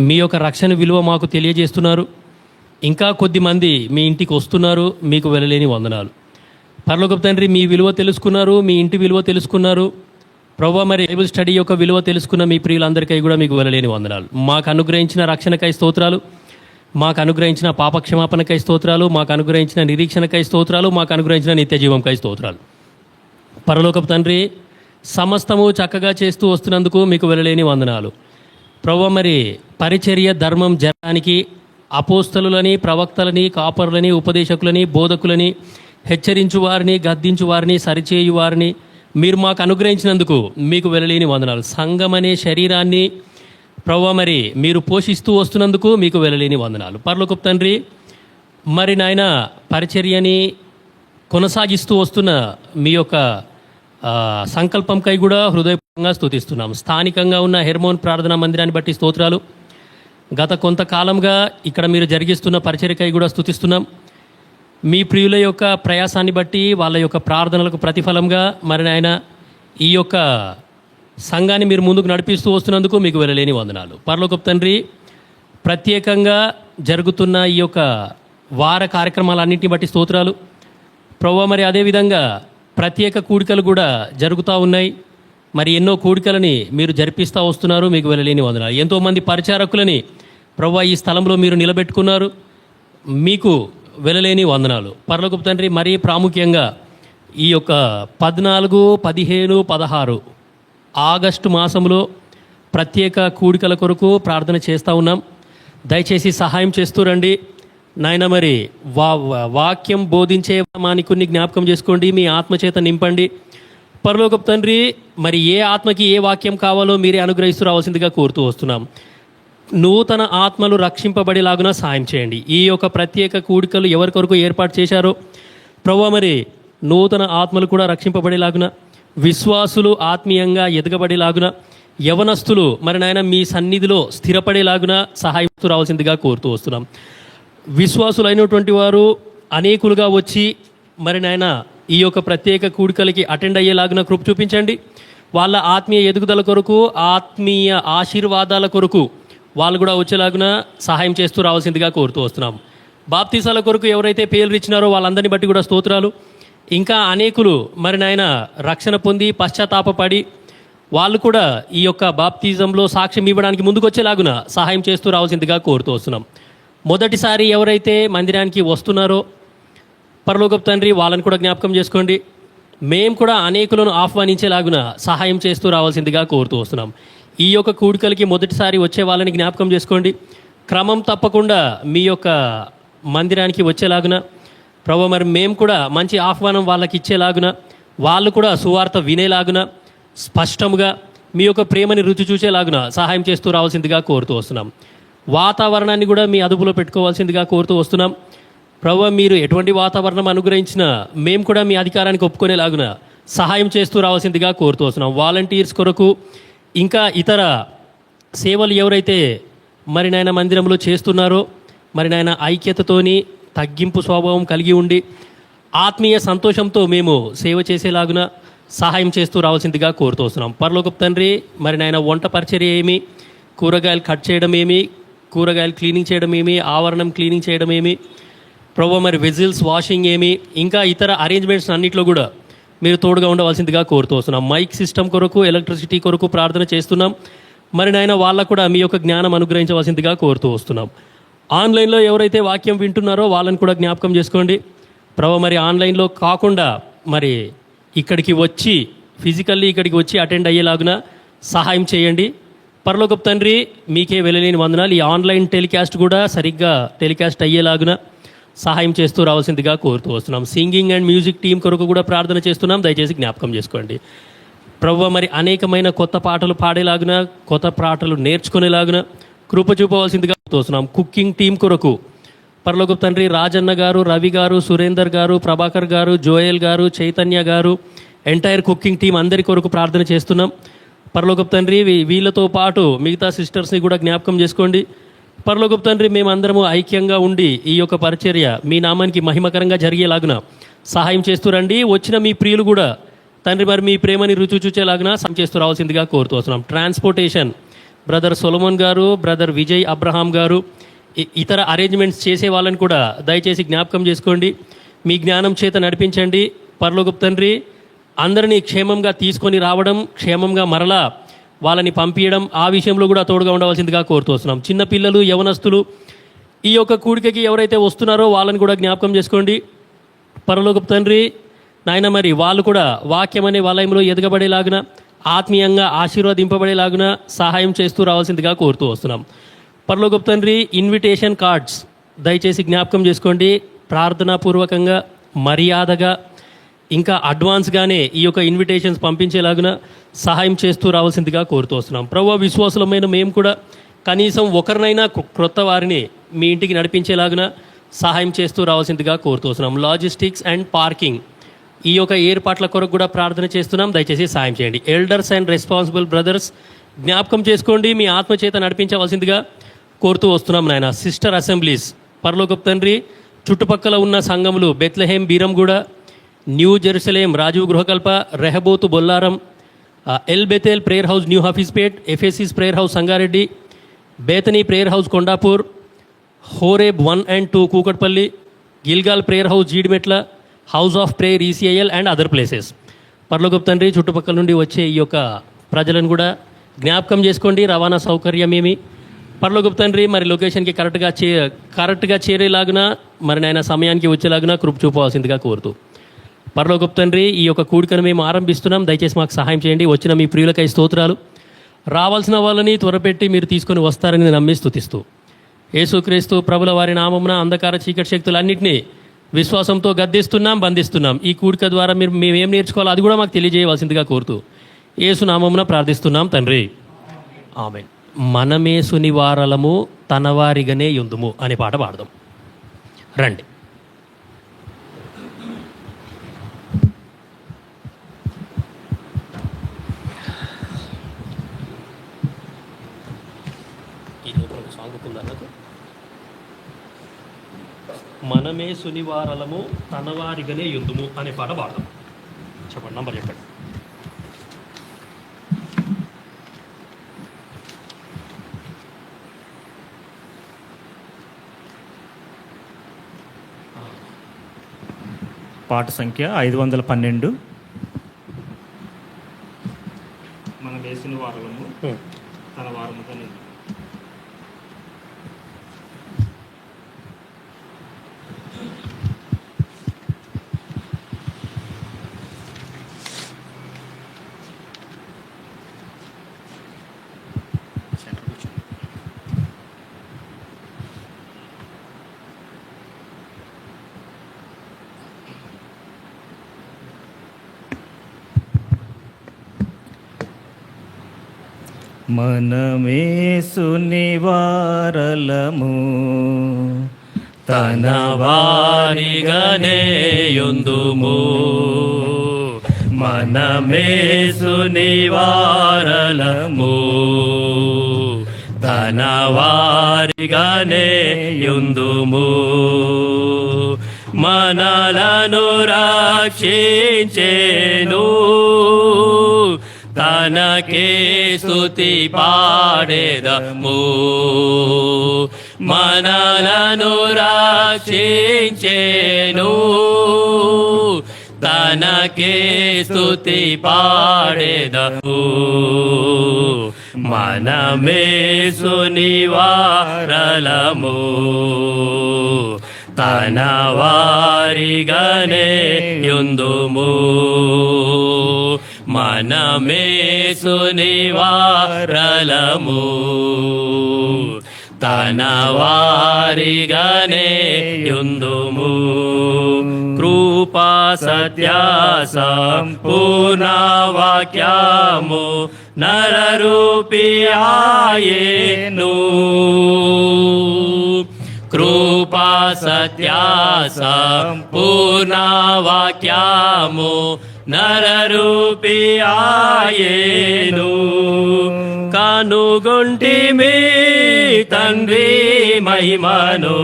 మీ యొక్క రక్షణ విలువ మాకు తెలియజేస్తున్నారు. ఇంకా కొద్దిమంది మీ ఇంటికి వస్తున్నారు. మీకు వెళ్ళలేని వందనాలు. పరలోకపు తండ్రి, మీ విలువ తెలుసుకున్నారు, మీ ఇంటి విలువ తెలుసుకున్నారు. ప్రభువా, మరి బైబిల్ స్టడీ యొక్క విలువ తెలుసుకున్న మీ ప్రియులందరికీ కూడా మీకు వెళ్ళలేని వందనాలు. మాకు అనుగ్రహించిన రక్షణకై స్తోత్రాలు, మాకు అనుగ్రహించిన పాపక్షమాపణకై స్తోత్రాలు, మాకు అనుగ్రహించిన నిరీక్షణకై స్తోత్రాలు, మాకు అనుగ్రహించిన నిత్య జీవంకై స్తోత్రాలు. పరలోకపు తండ్రి, సమస్తము చక్కగా చేస్తూ వస్తున్నందుకు మీకు వెళ్ళలేని వందనాలు. ప్రభువా, మరి పరిచర్య ధర్మం జరగడానికి అపోస్తలులని, ప్రవక్తలని, కాపరులని, ఉపదేశకులని, బోధకులని, హెచ్చరించు వారిని, గద్దించు వారిని, సరిచేయు వారిని మీరు మాకు అనుగ్రహించినందుకు మీకు వెళ్ళలేని వందనాలు. సంఘం అనే శరీరాన్ని ప్రభువా మరి మీరు పోషిస్తూ వస్తున్నందుకు మీకు వెళ్ళలేని వందనాలు. పరలోకపు తండ్రి, మరి నాయన పరిచర్యని కొనసాగిస్తూ వస్తున్న మీ యొక్క సంకల్పంకై కూడా హృదయపూర్వకంగా స్తుతిస్తున్నాం. స్థానికంగా ఉన్న హెర్మోన్ ప్రార్థనా మందిరాన్ని బట్టి స్తోత్రాలు. గత కొంతకాలంగా ఇక్కడ మీరు జరిగిస్తున్న పరిచర్యకై కూడా స్తుతిస్తున్నాం. మీ ప్రియుల యొక్క ప్రయాసాన్ని బట్టి, వాళ్ళ యొక్క ప్రార్థనలకు ప్రతిఫలంగా మరి నాయన ఈ యొక్క సంఘాన్ని మీరు ముందుకు నడిపిస్తూ వస్తున్నందుకు మీకు వెళ్ళలేని వందనాలు. పరలోకపు తండ్రి, ప్రత్యేకంగా జరుగుతున్న ఈ యొక్క వార కార్యక్రమాలన్నింటినీ బట్టి స్తోత్రాలు. ప్రభువా, మరి అదేవిధంగా ప్రత్యేక కూడికలు కూడా జరుగుతూ ఉన్నాయి. మరి ఎన్నో కూడికలని మీరు జరిపిస్తూ వస్తున్నారు. మీకు వెళ్ళలేని వందనాలు. ఎంతోమంది పరిచారకులని ప్రభువా ఈ స్థలంలో మీరు నిలబెట్టుకున్నారు. మీకు వెళ్ళలేని వందనాలు. పరలోకపు తండ్రి, మరీ ప్రాముఖ్యంగా ఈ యొక్క 14, 15, 16 ఆగస్టు మాసంలో ప్రత్యేక కూడికల కొరకు ప్రార్థన చేస్తూ ఉన్నాం. దయచేసి సహాయం చేస్తూ రండి నాయన. మరి వాక్యం బోధించే మానికుని జ్ఞాపకం చేసుకోండి, మీ ఆత్మచేత నింపండి. పరలోకపు తండ్రి, మరి ఏ ఆత్మకి ఏ వాక్యం కావాలో మీరే అనుగ్రహిస్తూ రావాల్సిందిగా కోరుతూ వస్తున్నాం. నూతన ఆత్మలు రక్షింపబడేలాగున సాయం చేయండి. ఈ యొక్క ప్రత్యేక కూడికలు ఎవరి కొరకు ఏర్పాటు చేశారో ప్రభువా, మరి నూతన ఆత్మలు కూడా రక్షింపబడేలాగున, విశ్వాసులు ఆత్మీయంగా ఎదగబడేలాగున, యవనస్తులు మరి నాయన మీ సన్నిధిలో స్థిరపడేలాగున సహాయం రావాల్సిందిగా కోరుతూ వస్తున్నాం. విశ్వాసులైనటువంటి వారు అనేకులుగా వచ్చి మరి నాయన ఈ యొక్క ప్రత్యేక కూడికలకి అటెండ్ అయ్యేలాగున కృప చూపించండి. వాళ్ళ ఆత్మీయ ఎదుగుదల కొరకు, ఆత్మీయ ఆశీర్వాదాల కొరకు వాళ్ళు కూడా వచ్చేలాగున సహాయం చేస్తూ రావాల్సిందిగా కోరుతూ వస్తున్నాం. బాప్తీసాల కొరకు ఎవరైతే పేర్లు ఇచ్చినారో వాళ్ళందరినీ బట్టి కూడా స్తోత్రాలు. ఇంకా అనేకులు మరి నాయన రక్షణ పొంది పశ్చాత్తాపపడి వాళ్ళు కూడా ఈ యొక్క బాప్తిజంలో సాక్ష్యం ఇవ్వడానికి ముందుకు వచ్చేలాగున సహాయం చేస్తూ రావాల్సిందిగా కోరుతూ వస్తున్నాం. మొదటిసారి ఎవరైతే మందిరానికి వస్తున్నారో పరలోకపు తండ్రి, వాళ్ళని కూడా జ్ఞాపకం చేసుకోండి. మేము కూడా అనేకులను ఆహ్వానించేలాగున సహాయం చేస్తూ రావాల్సిందిగా కోరుతూ వస్తున్నాం. ఈ యొక్క కూడికలకి మొదటిసారి వచ్చే వాళ్ళని జ్ఞాపకం చేసుకోండి. క్రమం తప్పకుండా మీ యొక్క మందిరానికి వచ్చేలాగున ప్రభువా, మరి మేము కూడా మంచి ఆహ్వానం వాళ్ళకి ఇచ్చేలాగున, వాళ్ళు కూడా సువార్త వినేలాగున, స్పష్టంగా మీ యొక్క ప్రేమని రుచి చూసేలాగున సహాయం చేస్తూ రావాల్సిందిగా కోరుతూ వస్తున్నాం. వాతావరణాన్ని కూడా మీ అదుపులో పెట్టుకోవాల్సిందిగా కోరుతూ వస్తున్నాం. ప్రభువా, మీరు ఎటువంటి వాతావరణం అనుగ్రహించినా మేము కూడా మీ అధికారానికి ఒప్పుకునేలాగున సహాయం చేస్తూ రావాల్సిందిగా కోరుతూ వస్తున్నాం. వాలంటీర్స్ కొరకు, ఇంకా ఇతర సేవలు ఎవరైతే మరి నాయన మందిరంలో చేస్తున్నారో మరి నాయన ఐక్యతతోని, తగ్గింపు స్వభావం కలిగి ఉండి ఆత్మీయ సంతోషంతో మేము సేవ చేసేలాగున సహాయం చేస్తూ రావాల్సిందిగా కోరుతూ వస్తున్నాం. పరలోకపు తండ్రి, మరి నాయన వంట పరిచర్య ఏమి, కూరగాయలు కట్ చేయడం ఏమి, కూరగాయలు క్లీనింగ్ చేయడం ఏమి, ఆవరణం క్లీనింగ్ చేయడం ఏమి, ప్రభువా మరి వెజిల్స్ వాషింగ్ ఏమి, ఇంకా ఇతర అరేంజ్మెంట్స్ అన్నింటిలో కూడా మీరు తోడుగా ఉండవలసిందిగా కోరుతూ వస్తున్నాం. మైక్ సిస్టమ్ కొరకు, ఎలక్ట్రిసిటీ కొరకు ప్రార్థన చేస్తున్నాం. మరి నాయన వాళ్ళకు కూడా మీ యొక్క జ్ఞానం అనుగ్రహించవలసిందిగా కోరుతూ వస్తున్నాం. ఆన్లైన్లో ఎవరైతే వాక్యం వింటున్నారో వాళ్ళని కూడా జ్ఞాపకం చేసుకోండి. ప్రభువా, మరి ఆన్లైన్లో కాకుండా మరి ఇక్కడికి వచ్చి ఫిజికల్లీ ఇక్కడికి వచ్చి అటెండ్ అయ్యేలాగున సహాయం చేయండి. పరలోకపు తండ్రి, మీకే వెళ్ళలేని వందనాలు. ఈ ఆన్లైన్ టెలికాస్ట్ కూడా సరిగ్గా టెలికాస్ట్ అయ్యేలాగున సహాయం చేస్తూ రావాల్సిందిగా కోరుతూ వస్తున్నాం. సింగింగ్ అండ్ మ్యూజిక్ టీం కొరకు కూడా ప్రార్థన చేస్తున్నాం. దయచేసి జ్ఞాపకం చేసుకోండి. ప్రభువా, మరి అనేకమైన కొత్త పాటలు పాడేలాగున, కొత్త పాటలు నేర్చుకునేలాగున కృప చూపవలసిందిగా వస్తున్నాం. కుకింగ్ టీం కొరకు పరలోకపు తండ్రి, రాజన్న గారు, రవి గారు, సురేందర్ గారు, ప్రభాకర్ గారు, జోయల్ గారు, చైతన్య గారు, ఎంటైర్ కుకింగ్ టీం అందరి కొరకు ప్రార్థన చేస్తున్నాం. పరలోకపు తండ్రి, వీళ్ళతో పాటు మిగతా సిస్టర్స్ని కూడా జ్ఞాపకం చేసుకోండి. పరలోకపు తండ్రి, మేమందరము ఐక్యంగా ఉండి ఈ యొక్క పరిచర్య మీ నామానికి మహిమకరంగా జరిగేలాగున సహాయం చేస్తూ రండి. వచ్చిన మీ ప్రియులు కూడా తండ్రి మరి మీ ప్రేమని రుచి చూచేలాగున సహాయం చేస్తూ రావాల్సిందిగా కోరుతూ వస్తున్నాం. ట్రాన్స్పోర్టేషన్ బ్రదర్ సొలమన్ గారు, బ్రదర్ విజయ్ అబ్రహాం గారు, ఇతర అరేంజ్మెంట్స్ చేసే వాళ్ళని కూడా దయచేసి జ్ఞాపకం చేసుకోండి. మీ జ్ఞానం చేత నడిపించండి. పరలోకపు తండ్రి అందరినీ క్షేమంగా తీసుకొని రావడం, క్షేమంగా మరలా వాళ్ళని పంపించడం, ఆ విషయంలో కూడా తోడుగా ఉండవలసిందిగా కోరుతూ వస్తున్నాం. చిన్నపిల్లలు, యవనస్తులు ఈ యొక్క కూడికకి ఎవరైతే వస్తున్నారో వాళ్ళని కూడా జ్ఞాపకం చేసుకోండి. పరలోకపు తండ్రి నాయన, మరి వాళ్ళు కూడా వాక్యం అనే వలయంలో ఎదగబడేలాగున, ఆత్మీయంగా ఆశీర్వదింపబడేలాగున సహాయం చేస్తూ రావాల్సిందిగా కోరుతూ వస్తున్నాం. పరలోకపు తండ్రి ఇన్విటేషన్ కార్డ్స్ దయచేసి జ్ఞాపకం చేసుకోండి. ప్రార్థనాపూర్వకంగా, మర్యాదగా, ఇంకా అడ్వాన్స్గానే ఈ యొక్క ఇన్విటేషన్స్ పంపించేలాగున సహాయం చేస్తూ రావాల్సిందిగా కోరుతూ వస్తున్నాం. ప్రభువా, విశ్వాసులమైన మేము కూడా కనీసం ఒకరినైనా క్రొత్త వారిని మీ ఇంటికి నడిపించేలాగున సహాయం చేస్తూ రావాల్సిందిగా కోరుతూ వస్తున్నాం. లాజిస్టిక్స్ అండ్ పార్కింగ్ ఈ యొక్క ఏర్పాట్ల కొరకు కూడా ప్రార్థన చేస్తున్నాం. దయచేసి సాయం చేయండి. ఎల్డర్స్ అండ్ రెస్పాన్సిబుల్ బ్రదర్స్ జ్ఞాపకం చేసుకోండి, మీ ఆత్మచేత నడిపించవలసిందిగా కోరుతూ వస్తున్నాం నాయన. సిస్టర్ అసెంబ్లీస్ పరలోకపు తండ్రి చుట్టుపక్కల ఉన్న సంఘములు Bethlehem Beeramguda, new Jerusalem Rajiv Gruhakalpa, Rehoboth Bollaram, El Bethel prayer house new Hafeezpet, FSCs prayer house Sangareddy, Bethany prayer house Kondapur, Horeb 1 and 2 Kukatpally, Gilgal prayer house Jeedimetla, house of prayer ECIL and other places. పరలోకపు తండ్రి చుట్టుపక్కల నుండి వచ్చే ఈ యొక్క ప్రజలను కూడా జ్ఞాపకం చేసుకోండి. రవాణా సౌకర్యం ఏమి పరలోకపు తండ్రి మరి లొకేషన్కి కరెక్ట్గా చేరేలాగున, మరి నాయన సమయానికి వచ్చేలాగున కృప చూపవలసిందిగా కోరుతూ, పరలోకపు తండ్రి ఈ యొక్క కూడికను మేము ఆరంభిస్తున్నాం. దయచేసి మాకు సహాయం చేయండి. వచ్చిన మీ ప్రియులకై స్తోత్రాలు. రావాల్సిన వాళ్ళని త్వరపెట్టి మీరు తీసుకొని వస్తారని నమ్మి స్తుతిస్తూ, యేసుక్రీస్తు ప్రభుల వారి నామమున అంధకార చీకటి శక్తులన్నింటినీ విశ్వాసంతో గద్దిస్తున్నాం, బంధిస్తున్నాం. ఈ కూడిక ద్వారా మేమేం నేర్చుకోవాలో అది కూడా మాకు తెలియజేయవలసిందిగా కోరుతూ యేసు నామమున ప్రార్థిస్తున్నాం తండ్రి, ఆమేన్. మనమేసుని వారలము తనవారిగానే యుందుము అనే పాట పాడదాం రండి. మనమే సునివారలము తనవారిగానే యుందుము అనే పాట పాడదాం. చెప్పండి, నంబర్ చెప్పండి. పాట సంఖ్య 512. మనం వేసిన వారలము తన వారముగానే. మనమేసుని వారలము తన వారిగానే యుందుము, మనమేసుని వారలము తన వారిగానే యుందుము, మనలను రక్షించెను తనకే స్తుతి పాడెదము, మనలను రక్షించెను తనకే స్తుతి పాడెదము, మనమేసుని వారలము తన వారిగానే యుందుము, మనమేసుని వారలము తన వారిగానే యుందుము. కృపా సత్య సంపూర్ణ వాక్యము నరరూపి ఆయెను, కృపా సత్య సంపూర్ణ వాక్యము నరరూపి ఆయెను, కనుగొంటిమి తండ్రి మహిమను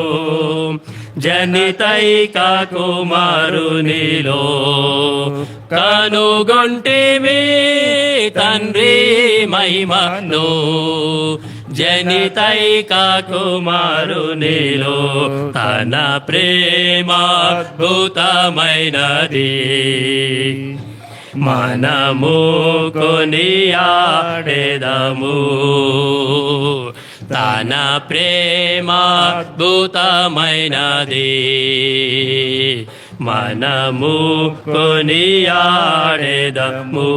జనితైక కుమారునిలో కనుగొంటిమి తండ్రి మహిమను. జనితైక కుమారునిలో తన ప్రేమ అద్భుతమైనది. మనము కొనియాడెదము తన ప్రేమ అద్భుతమైనది. మనము కొనియాడెదము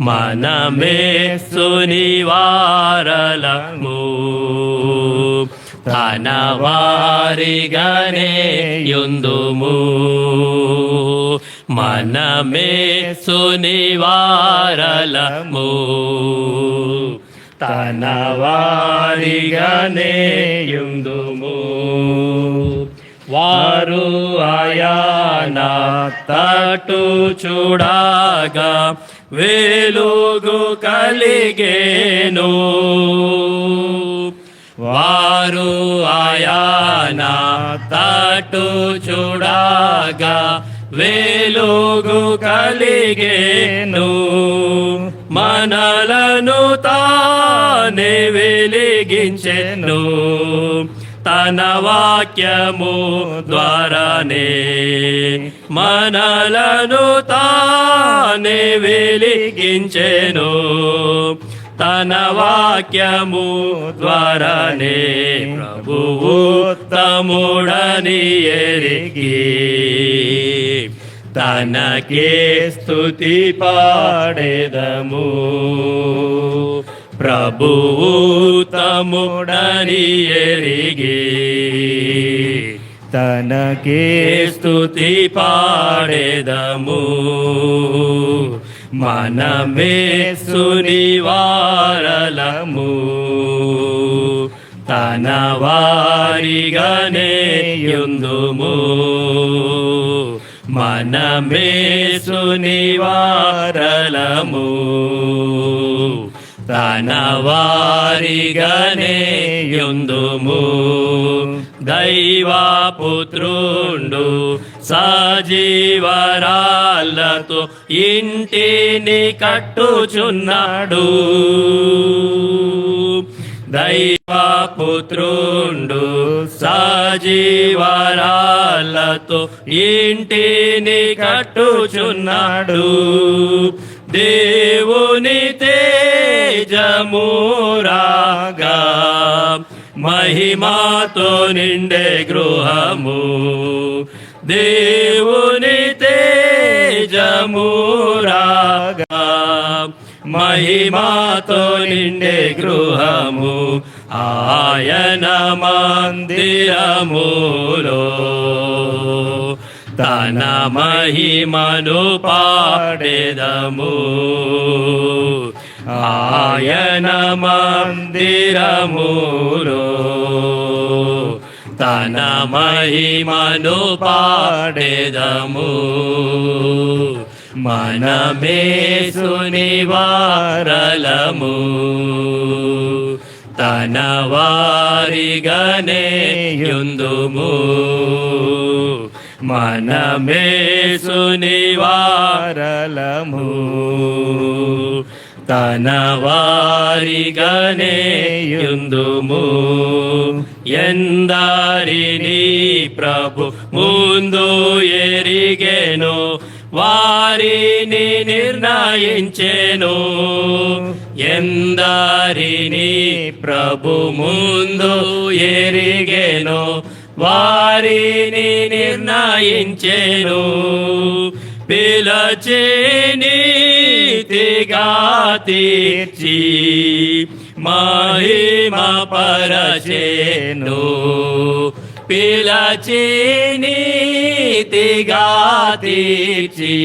మనమేసుని వారలము. తన వారిగానే యుందుము మనమేసుని వారలము. తన వారిగానే యుందుము. వారు ఆయన తట్టు చూడగా వెలుగు కలిగేను. వారు ఆయన తట్టు చూడగా వెలుగు కలిగేను. మనలను తానే వెలిగించెను తన వాక్యము ద్వారానే. మనలను తానే వెలిగించెను తన వాక్యము ద్వారానే. ప్రభువు తమ్ముడని ఎరిగి తనకే స్తుతి పాడెదము. ప్రభువు తమ్ముడని ఎరిగి తనకే స్తుతి పాడెదము. మనమేసుని వారలము. తన వారిగానే యుందుము మనమేసుని వారలము. తన వారిగానే యుందుము. దైవపుత్రుండు సజీవరాళ్ళతో ఇంటిని కట్టుచున్నాడు. దైవపుత్రుండు సజీవరాళ్ళతో ఇంటిని కట్టుచున్నాడు. దేవుని తేజమురాగా మహిమాతో నిండే గృహము. దేవుని తేజమురాగా మహిమాతో నిండే గృహము. ఆయన మందిరములో తన మహిమను పాడెదము. ఆయన మందిరములో తన మహిమను పాడెదము. మనమేసుని వారలము. తన వారిగానే యుందుము మనమేసుని వారలము. తన వారిగానే యుందుము. ఎందరిని ప్రభు ముందు ఎరిగెను వారిని నిర్ణయించెను. ఎందరిని ప్రభు ముందు ఎరిగెను వారిని నిర్ణయించెను. పిలచి నీతిగా తీర్చి మహిమ పరచెను. పిలచి నీతిగా తీర్చి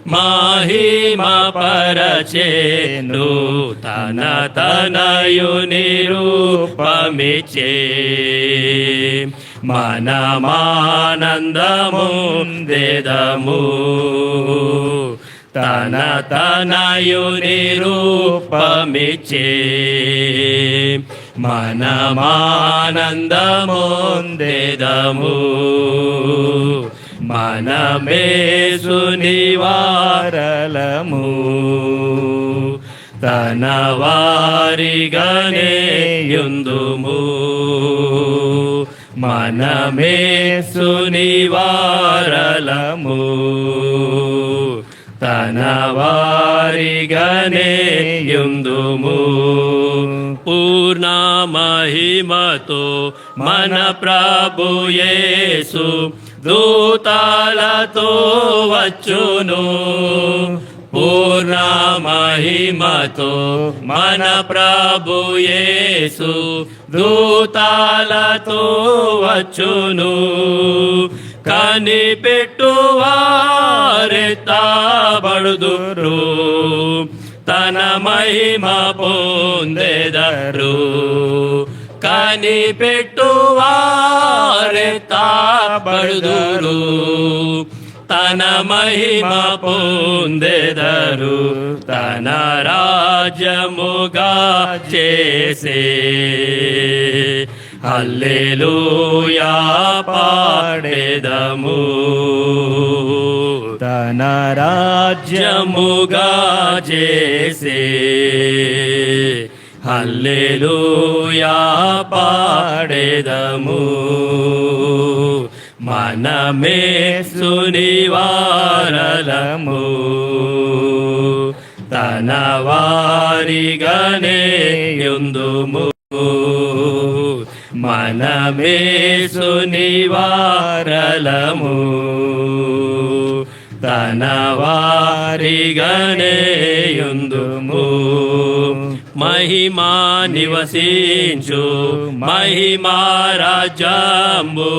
మహిమ పరచెను. తన తనయుని రూపమిచ్చే మనమానందముందెదము. తన తనయుని రూపమిచ్చే మనమానందమొందెదము. మనమేసుని వారలము, తన వారిగానే యుందుము. మనమేసుని వారలము, తన వారిగానే యుందుము. పూర్ణ మహిమతో మన ప్రభు యేసు దూతలతో వచ్చును. పూర్ణ మహిమతో మన ప్రభు యేసు దూతలతో వచ్చును. కనిపెట్టువారెత్తబడుదురు, తన మహిమ పొందెదరు. కనిపెట్టువారెత్తబడుదురు, తన మహిమ పొందెదరు. తన రాజ్యముగా చేసే హల్లెలూయా పాడెదము. తన రాజ్యముగా చేసే హల్లెలూయా పాడెదము. మనమేసుని వారలము, తన వారిగానే యుందుము. మనమేసుని వారలము, తన వారిగానే యుందుము. మహిమా నివసించు మహిమా రాజ్యము,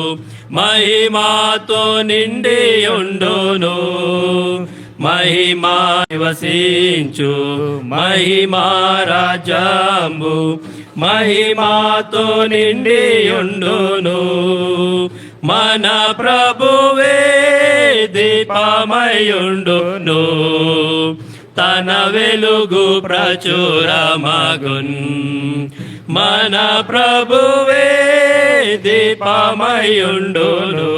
మహిమాతో నిండి ఉండును. మహిమా నివసించు మహిమా రాజ్యము, మహిమాతో నిండి ఉండును. మన ప్రభువే దీపమయుండును, తన వెలుగు ప్రచురమగున్. మన ప్రభువే దీపమయుండును,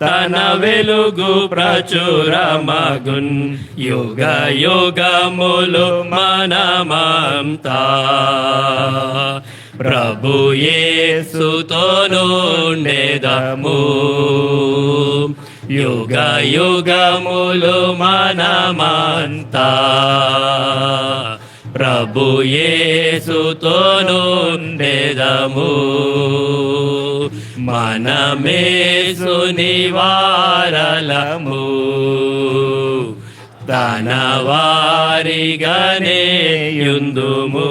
తన వెలుగు ప్రచురమగున్. యుగ యుగములు మనమంతా ప్రభు యేసుతో నుండెదము. యుగ యుగములు మనమంతా ప్రభు యేసుతో నుండెదము. మనమేసుని వారలము, తన వారిగానే యుందుము.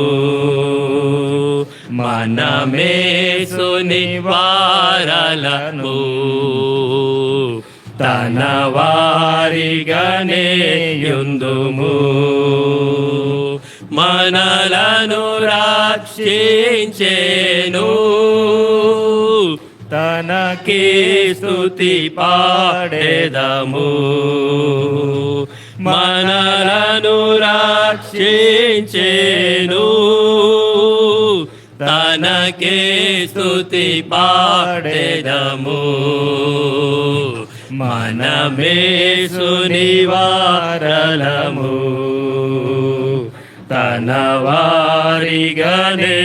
మనమేసుని వారలము, తన వారిగానే యుందుము. మనలను రక్షించెను, తనకే స్తుతి పాడెదము. మనలను రక్షించెను, తనకే స్తుతి పాడెదము. మనమేసుని వారలము, తన వారిగానే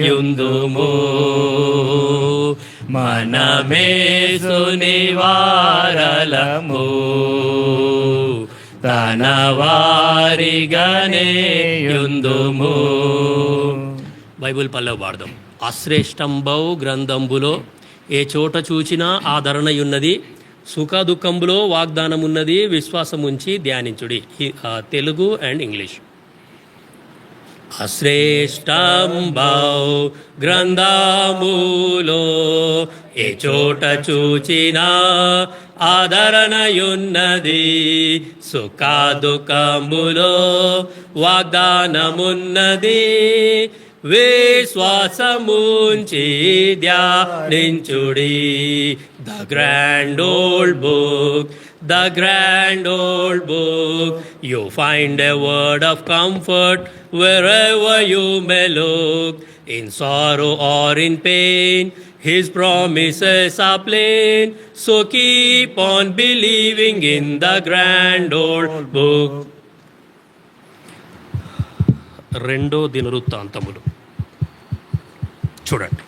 యుందుము. మనమేసుని వారలము, తన వారిగానే యుందుము. బైబిల్ పల్లవి పాడదాం. అశ్రేష్టంబౌ గ్రంథంబులో ఏ చోట చూచినా ఆదరణయున్నది, సుఖ దుఃఖంబులో వాగ్దానమున్నది, విశ్వాసముంచి ధ్యానించుడి. Telugu and English. అశ్రేష్టంబౌ గ్రంథములో ఏ చోట చూచినా ఆదరణయున్నది, సుఖ దుఃఖములో వాగ్దానమున్నది, విశ్వాసముంచి ధ్యానించుడి. The grand old book, the grand old book. You find a word of comfort wherever you may look. In sorrow or in pain, His promises are plain. So keep on believing in the grand old book. రెండో దినవృత్తాంతములు చూడండి.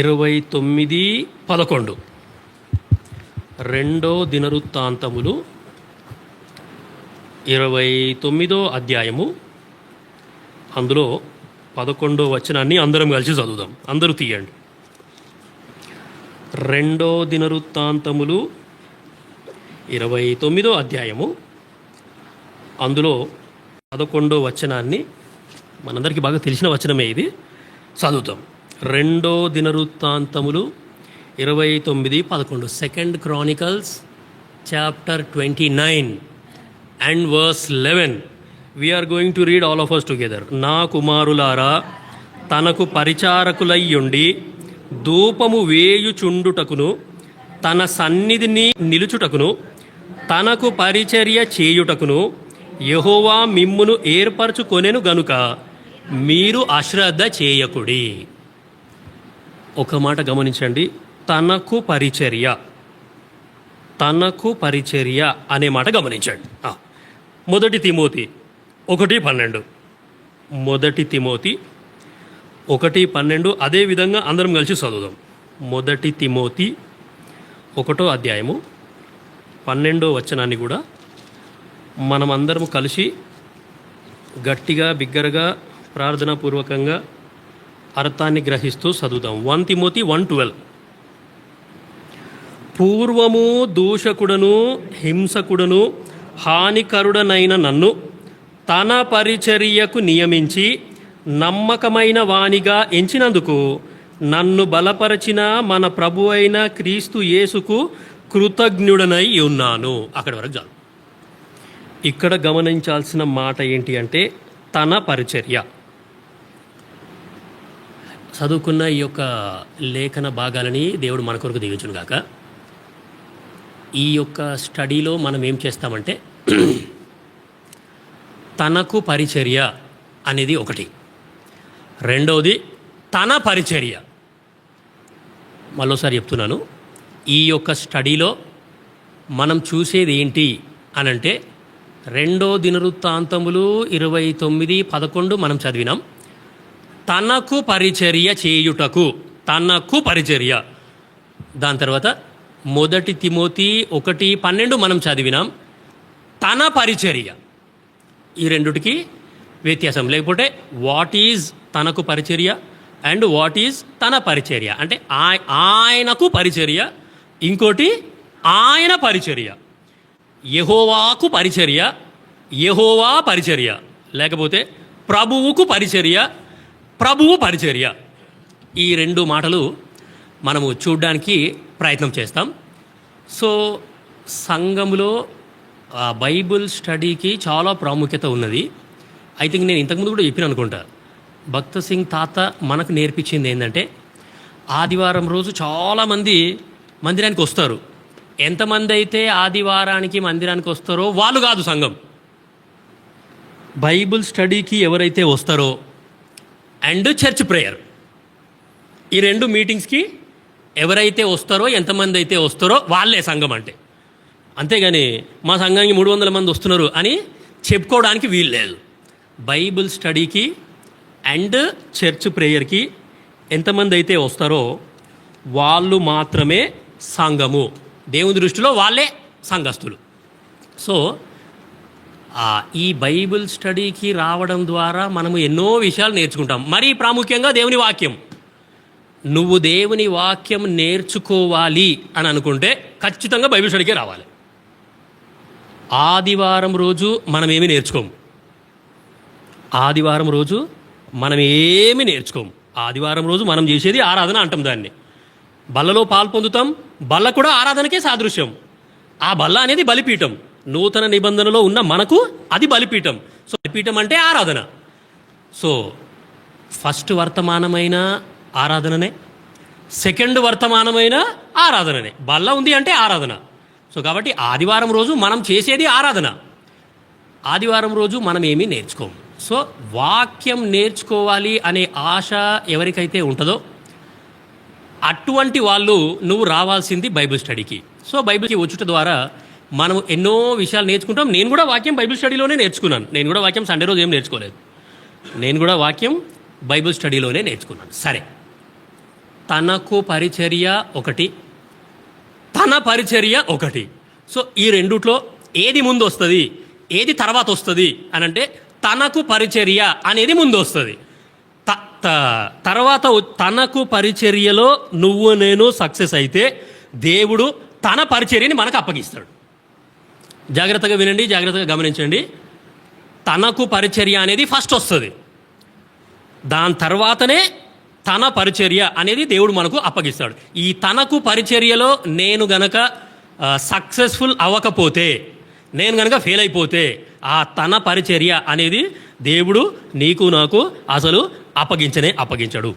29:11 రెండో దినవృత్తాంతములు 29వ అధ్యాయము, అందులో 11వ వచనాన్ని అందరం కలిసి చదువుదాం. అందరూ తీయండి. రెండో దినవృత్తాంతములు 29వ అధ్యాయము, అందులో 11వ వచనాన్ని, మనందరికీ బాగా తెలిసిన వచనమే ఇది, చదువుతాం. రెండో దినవృత్తాంతములు 29:11. Second Chronicles chapter 29 and verse 11. We are going to read all of us together. నా కుమారులారా, తనకు పరిచారకులయ్యుండి ధూపము వేయుచుండుటకును తన సన్నిధిని నిలుచుటకును తనకు పరిచర్య చేయుటకును యెహోవా మిమ్మును ఏర్పరచుకొనెను గనుక మీరు అశ్రద్ధ చేయకుడి. ఒక మాట గమనించండి. తనకు పరిచర్య, తనకు పరిచర్య అనే మాట గమనించండి. మొదటి తిమోతి 1:12. మొదటి తిమోతి 1:12. అదేవిధంగా అందరం కలిసి చదువుదాం. మొదటి తిమోతి 1వ అధ్యాయము 12వ వచనాన్ని కూడా మనమందరం కలిసి గట్టిగా బిగ్గరగా ప్రార్థనాపూర్వకంగా అర్థాన్ని గ్రహిస్తూ చదువుదాం. 1 తిమోతి 1:12. పూర్వము దూషకుడను హింసకుడను హానికరుడనైన నన్ను తన పరిచర్యకు నియమించి నమ్మకమైన వానిగా ఎంచినందుకు నన్ను బలపరచిన మన ప్రభు అయిన క్రీస్తు యేసుకు కృతజ్ఞుడనై ఉన్నాను. అక్కడి వరకు చాలు. ఇక్కడ గమనించాల్సిన మాట ఏంటి అంటే తన పరిచర్య. చదువుకున్న ఈ యొక్క లేఖన భాగాలని దేవుడు మన కొరకు దీవించును గాక. ఈ యొక్క స్టడీలో మనం ఏం చేస్తామంటే తనకు పరిచర్య అనేది ఒకటి, రెండవది తన పరిచర్య. మరోసారి చెప్తున్నాను, ఈ యొక్క స్టడీలో మనం చూసేది ఏంటి అనంటే రెండో దినవృత్తాంతములు 29:11 మనం చదివినాం. తనకు పరిచర్య చేయుటకు, తనకు పరిచర్య. దాని తర్వాత మొదటి తిమోతి 1:12 మనం చదివినాం. తన పరిచర్య. ఈ రెండుటికి వ్యత్యాసం. లేకపోతే వాట్ ఈజ్ తనకు పరిచర్య అండ్ వాట్ ఈజ్ తన పరిచర్య అంటే ఆయనకు పరిచర్య, ఇంకోటి ఆయన పరిచర్య. యెహోవాకు పరిచర్య, యెహోవా పరిచర్య. లేకపోతే ప్రభువుకు పరిచర్య, ప్రభువు పరిచర్య. ఈ రెండు మాటలు మనము చూడడానికి ప్రయత్నం చేస్తాం. సో సంఘంలో బైబుల్ స్టడీకి చాలా ప్రాముఖ్యత ఉన్నది. ఐ థింక్ నేను ఇంతకుముందు కూడా చెప్పిన అనుకుంటా. భక్త సింగ్ తాత మనకు నేర్పించింది ఏంటంటే ఆదివారం రోజు చాలామంది మందిరానికి వస్తారు. ఎంతమంది అయితే ఆదివారానికి మందిరానికి వస్తారో వాళ్ళు కాదు సంఘం. బైబుల్ స్టడీకి ఎవరైతే వస్తారో అండ్ చర్చ్ ప్రేయర్, ఈ రెండు మీటింగ్స్కి ఎవరైతే వస్తారో ఎంతమంది అయితే వస్తారో వాళ్ళే సంఘం అంటే. అంతేగాని మా సంఘానికి 300 మంది వస్తున్నారు అని చెప్పుకోవడానికి వీలు లేదు. బైబుల్ స్టడీకి అండ్ చర్చ్ ప్రేయర్కి ఎంతమంది అయితే వస్తారో వాళ్ళు మాత్రమే సంఘము. దేవుని దృష్టిలో వాళ్ళే సంఘస్థులు. సో ఈ బైబిల్ స్టడీకి రావడం ద్వారా మనము ఎన్నో విషయాలు నేర్చుకుంటాం. మరీ ప్రాముఖ్యంగా దేవుని వాక్యం. నువ్వు దేవుని వాక్యం నేర్చుకోవాలి అని అనుకుంటే ఖచ్చితంగా బైబిల్ స్టడీకే రావాలి. ఆదివారం రోజు మనం ఏమీ నేర్చుకోము. ఆదివారం రోజు మనం ఏమి నేర్చుకోము. ఆదివారం రోజు మనం చేసేది ఆరాధన అంటాం. దాన్ని బల్లలో పాలు పొందుతాం. బల్ల కూడా ఆరాధనకే సాదృశ్యం. ఆ బల్ల అనేది బలిపీఠం. నూతన నిబంధనలో ఉన్న మనకు అది బలిపీఠం. సో బలిపీఠం అంటే ఆరాధన. సో ఫస్ట్ వర్తమానమైన ఆరాధననే, సెకండ్ వర్తమానమైన ఆరాధననే. బల్ల ఉంది అంటే ఆరాధన. సో కాబట్టి ఆదివారం రోజు మనం చేసేది ఆరాధన. ఆదివారం రోజు మనం ఏమీ నేర్చుకోము. సో వాక్యం నేర్చుకోవాలి అనే ఆశ ఎవరికైతే ఉంటుందో అటువంటి వాళ్ళు నువ్వు రావాల్సింది బైబిల్ స్టడీకి. సో బైబిల్కి వచ్చుట ద్వారా మనం ఎన్నో విషయాలు నేర్చుకుంటాం. నేను కూడా వాక్యం బైబిల్ స్టడీలోనే నేర్చుకున్నాను. నేను కూడా వాక్యం సండే రోజు ఏం నేర్చుకోలేదు. నేను కూడా వాక్యం బైబిల్ స్టడీలోనే నేర్చుకున్నాను. సరే, తనకు పరిచర్య ఒకటి, తన పరిచర్య ఒకటి. సో ఈ రెండుట్లో ఏది ముందు వస్తుంది, ఏది తర్వాత వస్తుంది అని అంటే తనకు పరిచర్య అనేది ముందు వస్తుంది. తర్వాత తనకు పరిచర్యలో నువ్వు నేను సక్సెస్ అయితే దేవుడు తన పరిచర్యని మనకు అప్పగిస్తాడు. జాగ్రత్తగా వినండి, జాగ్రత్తగా గమనించండి. తనకు పరిచర్య అనేది ఫస్ట్ వస్తుంది. దాని తర్వాతనే తన పరిచర్య అనేది దేవుడు మనకు అప్పగిస్తాడు. ఈ తనకు పరిచర్యలో నేను గనక సక్సెస్ఫుల్ అవ్వకపోతే, నేను గనక ఫెయిల్ అయిపోతే ఆ తన పరిచర్య అనేది దేవుడు నీకు నాకు అసలు అప్పగించడు.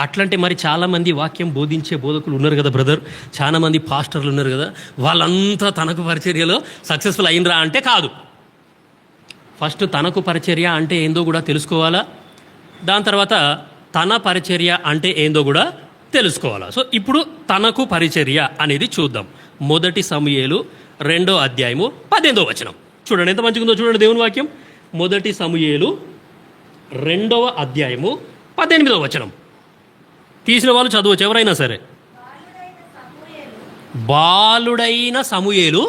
అట్లంటే మరి చాలామంది వాక్యం బోధించే బోధకులు ఉన్నారు కదా బ్రదర్, చాలామంది పాస్టర్లు ఉన్నారు కదా, వాళ్ళంతా తనకు పరిచర్యలో సక్సెస్ఫుల్ అయినరా అంటే కాదు. ఫస్ట్ తనకు పరిచర్య అంటే ఏందో కూడా తెలుసుకోవాలా, దాని తర్వాత తన పరిచర్య అంటే ఏందో కూడా తెలుసుకోవాలా. సో ఇప్పుడు తనకు పరిచర్య అనేది చూద్దాం. 1 సమూయేలు 2వ అధ్యాయము 18వ వచనం చూడండి, ఎంత మంచిగా ఉందో చూడండి దేవుని వాక్యం. 1 సమూయేలు 2వ అధ్యాయము 18వ వచనం. తీసిన వాళ్ళు చదవచ్చు ఎవరైనా సరే. బాలుడైన సమూయేలు